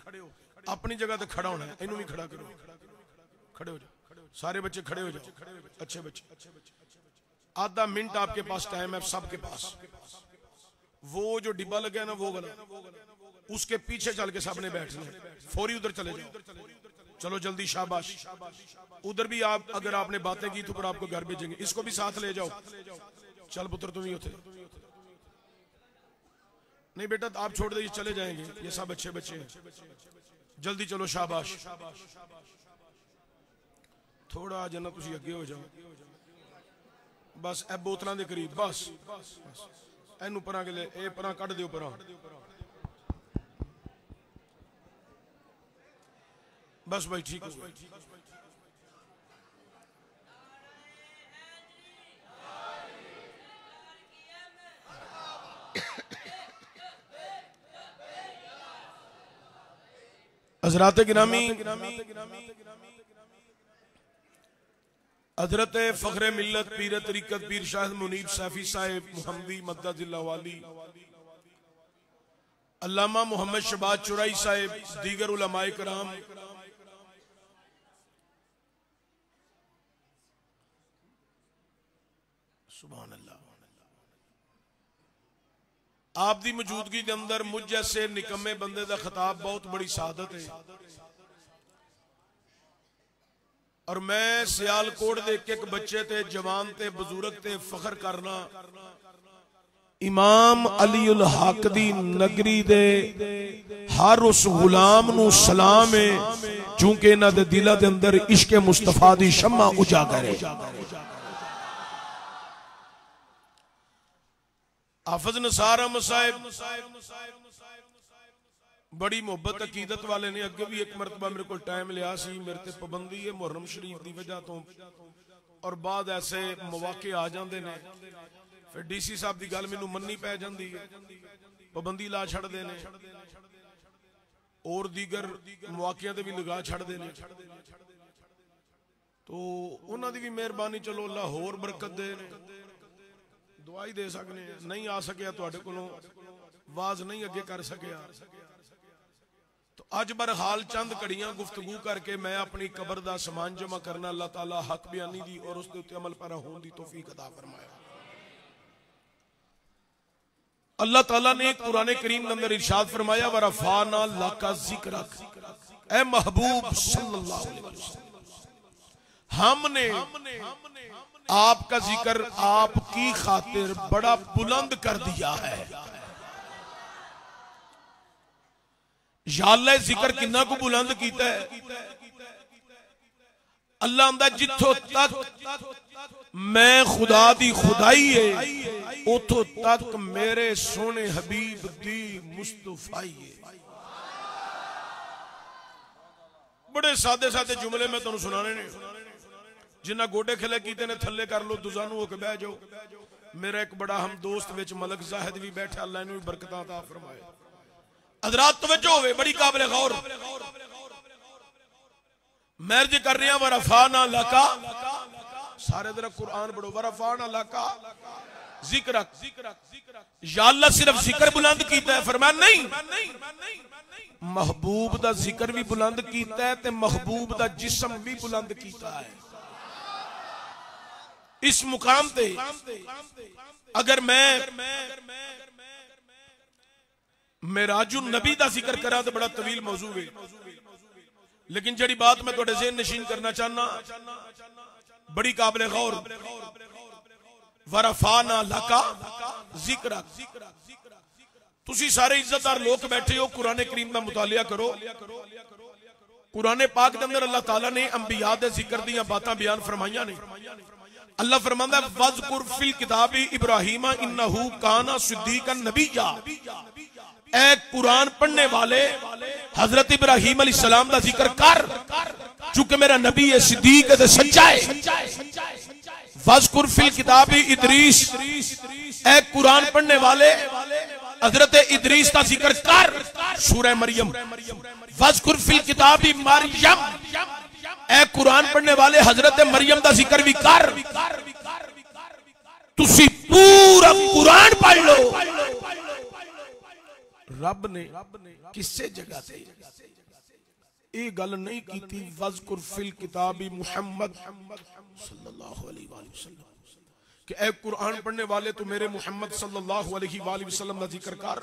अपनी जगह ते खड़ा होना है, इनू भी खड़ा करो, खड़े हो जाओ सारे बच्चे खड़े हो जाओ, अच्छे बच्चे, आधा मिनट आपके पास टाइम है सबके पास। वो जो डिब्बा लगा है ना वो वाला, उसके पीछे चल के सबने बैठना है, फौरी उधर चले जाओ, चलो जल्दी शाबाश। उधर भी आप अगर आपने बातें की तो फिर आपको घर भेजेंगे, इसको भी साथ ले जाओ, चल पुत्र तुम ही होते नहीं बेटा आप छोड़ दीजिए चले जाएंगे, ये सब अच्छे बच्चे हैं, जल्दी चलो शाबाश। थोड़ा जना तुसी अगे हो जाओ, बस ए बोतलों के करीब, बस एनू परा के ले ए परा कढ़ दियो परा, बस भाई ठीक हो गया। हज़रात गिरामी हजरत फखरे मिल्लत पीर तरीक़त पीर शाहिद मुनीब सैफी साहिब मुहम्मदी मद्दज़िल्लाहु अली, अल्लामा मोहम्मद शबाज चुराई साहिब, दीगर उलमाए कराम, सुभान अल्लाह, आप दी मौजूदगी के अंदर मुझ जैसे निकम्मे बंदे का खिताब बहुत बड़ी सादत है। और मैं सियालकोट दे एक बच्चे ते जवान ते बुजुर्ग ते फखर करना, इमाम अली उल हक दी नगरी दे हर उस गुलाम नू सलाम है चूंकि इन्हां दे दिलां दे अंदर इश्क मुस्तफा दी शम्मा उजागर है। हाफिज निसार अहमद साहिब बड़ी मोहब्बत अकीदत वाले ने, अगे भी एक मरतबा मेरे को टाइम लिया सी, मेरे ते पाबंदी है मुहर्रम शरीफ की वजह तो, और बाद ऐसे मौके आ जाते हैं, फिर डीसी साहब की गल मैनू मन्नी पै जाती है, पाबंदी ला छड़ते हैं, और दीगर मौकों भी लगा छड़ते हैं। तो उन्होंने भी मेहरबानी, चलो अल्लाह होर बरकत दे, दुआई दे सकने, नहीं आ सकिया तुहाडे कोलों वाज नहीं अगे कर सकिया, तो अज बरहाल चंद घड़ियां गुफ्तगू करके मैं अपनी कबर दा समान जमा करना, अल्लाह ताला हक बयानी दी और उसके उत्ते अमल पैरा होने दी तौफीक अता फरमाए। अल्लाह ताला ने कुरान करीम के अंदर इरशाद फरमाया, वरफाना लका जिक्रक, ए महबूब सल्लल्लाहु अलैहि वसल्लम, हमने आपका जिक्र आपकी खातिर बड़ा बुलंद कर दिया है। या अल्लाह जिक्र किन्ना को बुलंद किया है। अल्लाह आंदा जिथों तक मैं खुदा दी खुदाई है उथों तक मेरे सोने हबीब दी मुस्तफाई है। बड़े सादे सादे जुमले मैं तुहानू सुनाने ने, जिन्ना गोडे खिले कीते ने थले कर लो, दुजानू होके बह जाओ। मेरा एक बड़ा हम दोस्त विच मलक जाहिद भी बैठा, अल्लाह इनू भी बरकतां अता फरमाए। हज़रात तवज्जो होवे, बड़ी काबिल गौर। मैं अर्ज कर रहा वरफाना लका, सारे जरा कुरान पढ़ो, वरफाना लका जिक्रक। या अल्लाह सिर्फ जिक्र बुलंद कीता है? फरमाया नहीं, महबूब दा जिक्र भी बुलंद कीता है ते महबूब दा जिस्म भी बुलंद कीता है। इस मुकाम पे अगर मैं मेराजुन नबी दा जिक्र करा तो बड़ा तवील मौजू है, लेकिन जड़ी बात मैं थोड़े ज़हन नशीन करना चाहना, बड़ी काबिल गौर। वरफाना लका जिक्रक, तुसी सारे इज्जतदार लोग बैठे हो, कुरान करीम का मुतालिया करो। कुरान पाक के अंदर अल्लाह ताला ने अंबिया दे जिक्र दी बातां बयान फरमाइयां ने। अल्लाह फरमांदा है वज़कुर फिल किताबी इब्राहीम इन्नहु काना सिद्दीकन नबिय्या। ए कुरान पढ़ने वाले हजरत इब्राहीम अलैहिस्सलाम दा जिक्र कर, चूंकि मेरा नबी है, सिद्दीक है, सच्चा है। वज़कुर फिल किताबी इदरीस, ए कुरान पढ़ने वाले हजरत इदरीस का जिक्र कर, सूरह मरियम। वज़कुर फिल किताबी मरियम, ए कुरान पढ़ने वाले हजरत मरियम का जिक्र भी कर। तुसी पूरा कुरान पढ़ लो। रब ने किसे जगह से ये गल नहीं की वज़कुर फिल किताबी मुहम्मद सल्लल्लाहु अलैहि वसल्लम कि ए कुरान पढ़ने वाले तो मेरे मुहम्मद सल्लल्लाहु अलैहि वसल्लम का जिक्र कर,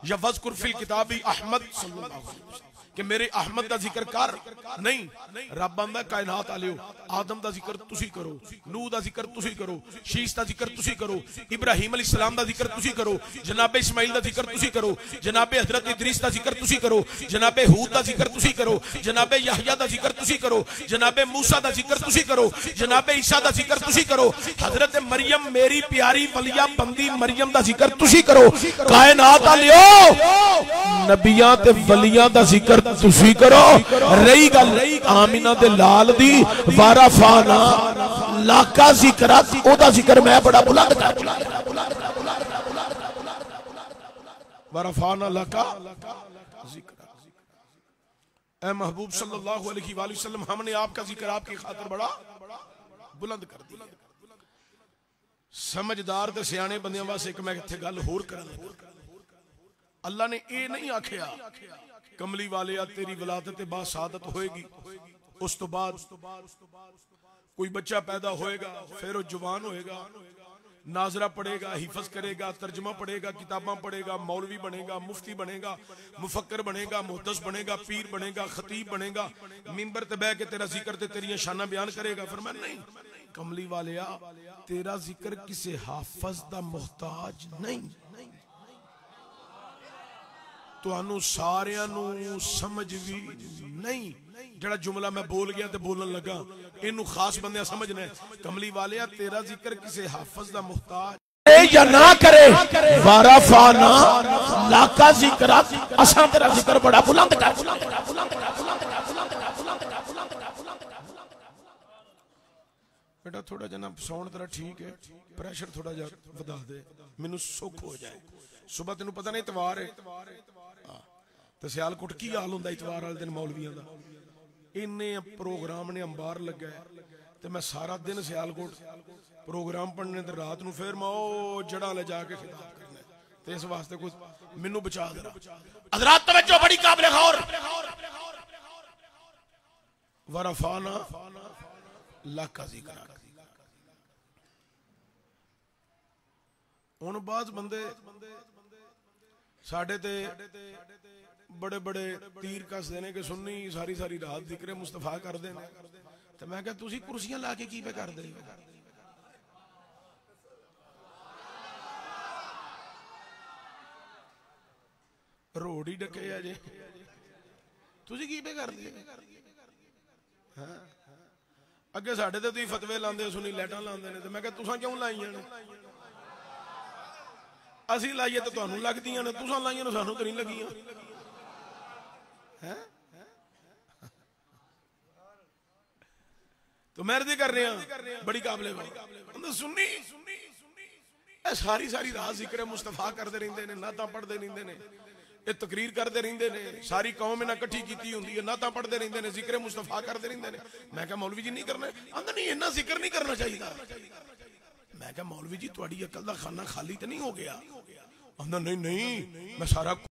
या वज़कुर फिल किताबी अहमद सल्लल्लाहु अलैहि वसल्लम कि मेरे अहमद का जिक्र कर। नहीं, रब आंदा कायनात आलियो आदम का जिक्र तुसी करो, नूह का जिक्र तुसी करो, शीश का जिक्र तुसी करो, इब्राहीम अलैहिस्सलाम का जिक्र तुसी करो, जनाबे इस्माइल का जिक्र तुसी करो, जनाबे हजरत इदरीस का जिक्र तुसी करो, जनाबे हूद का जिक्र तुसी करो, जनाबे यहया का जिक्र तुसी करो, जनाबे मूसा का जिक्र तुसी करो, जनाबे ईसा का जिक्र तुसी करो, हजरत मरियम मेरी प्यारी वलिया बंदी मरियम का जिक्र तुसी करो। कायनात आलियो नबियां ते वलियां का जिक्र तुसी करो। रही गल आमिना दे लाल दी, वरफाना लाका जिक्र, ओदा जिक्र मैं बड़ा बुलंद कर। वरफाना लाका जिक्र, ए महबूब सल्लल्लाहु अलैहि वसल्लम, हमने आपका जिक्र आपकी खातिर बड़ा बुलंद कर दिया। समझदार ते सियाने बंदियां वास्ते एक मैं इत्थे गल होर करां। अल्लाह ने ये नहीं आखिया कमली वाले तेरी वलादत बासादत होएगी, उस तो बाद कोई बच्चा पैदा होएगा, फिर वो जवान होएगा, नाजरा पढ़ेगा, हिफज करेगा, तर्जमा पढ़ेगा, किताबां पढ़ेगा, मौलवी बनेगा, मुफ्ती बनेगा, मुफक्कर बनेगा, मुहद्दिस बनेगा, पीर बनेगा, खतीब बनेगा, मिंबर ते बह के तेरा जिक्र ते तेरियां शाना बयान करेगा। फरमाया नहीं, कमली वाले तेरा जिक्र किसी हाफज दा मोहताज नहीं। तुहानू सारियां नू समझ भी नहीं। जड़ा जुमला मैं बोल गया तो बोलन लगा, इनू खास बंदे समझना है। कमली वाले तेरा जिक्र किसी हाफिज दा मुहताज या ना करे, वारफाना लाका जिक्र असा तेरा जिक्र बड़ा बुलंद कर। बेटा थोड़ा जना साउंड तेरा ठीक है, प्रेशर थोड़ा जा वधा दे, मैनू सुख हो जाए। सुबह तेन पता नहीं इतवार है तो सियालकोट की हाल होंदा इतवार वाले दिन मौलवियों का। इन्ने प्रोग्राम ने अंबार लगा है तो मैं सारा दिन सियालकोट प्रोग्राम पढ़ने तो रात को फिर मैं ओ जड़ा ले जाके खिताब करना। तो इस वास्ते कुछ मैनू बचा दे। हज़रात तवज्जो बड़ी काबिल गौर। वरफाना लाका जिक्र। हुण बाद बंदे साडे ते बड़े बड़े तीर कसदे ने कि सुन्नी सारी सारी रात जिक्र मुस्तफा करदे ने। ते मैं कहा तुसीं कुर्सियां ला के की पे करदे हो? रोड ही डके अजे तुसीं की पे करदे? हाँ अगे साडे ते तुसीं फतवे लांदे सुनी लाइटां लांदे ने। ते मैं कहा तुसां क्यों लाईयां ने? असीं लाईए तो तुहानूं लगदियां ने, तुसां लाईयां ने सानूं तो नहीं लगियां। तो मेहरदी कर रहे हैं बड़ी काबिल सुन्नी सारी सारी रात जिक्र मुस्तफा करते रहंदे ने, नातां पढ़ते रहंदे ने, ये तकरीर करते रहंदे ने, सारी कौम इन्हां इकट्ठी कीती हुंदी है, नातां पढ़ते रहंदे ने, जिक्र मुस्तफा करते रहंदे ने। मैं कहा मौलवी जी नहीं करना? आंदा नहीं इन्ना जिक्र नहीं करना चाहिए। मैं कहा मौलवी जी तुहाडी अकल दा खाना खाली तो नहीं हो गया? आंदा नहीं नहीं मैं सारा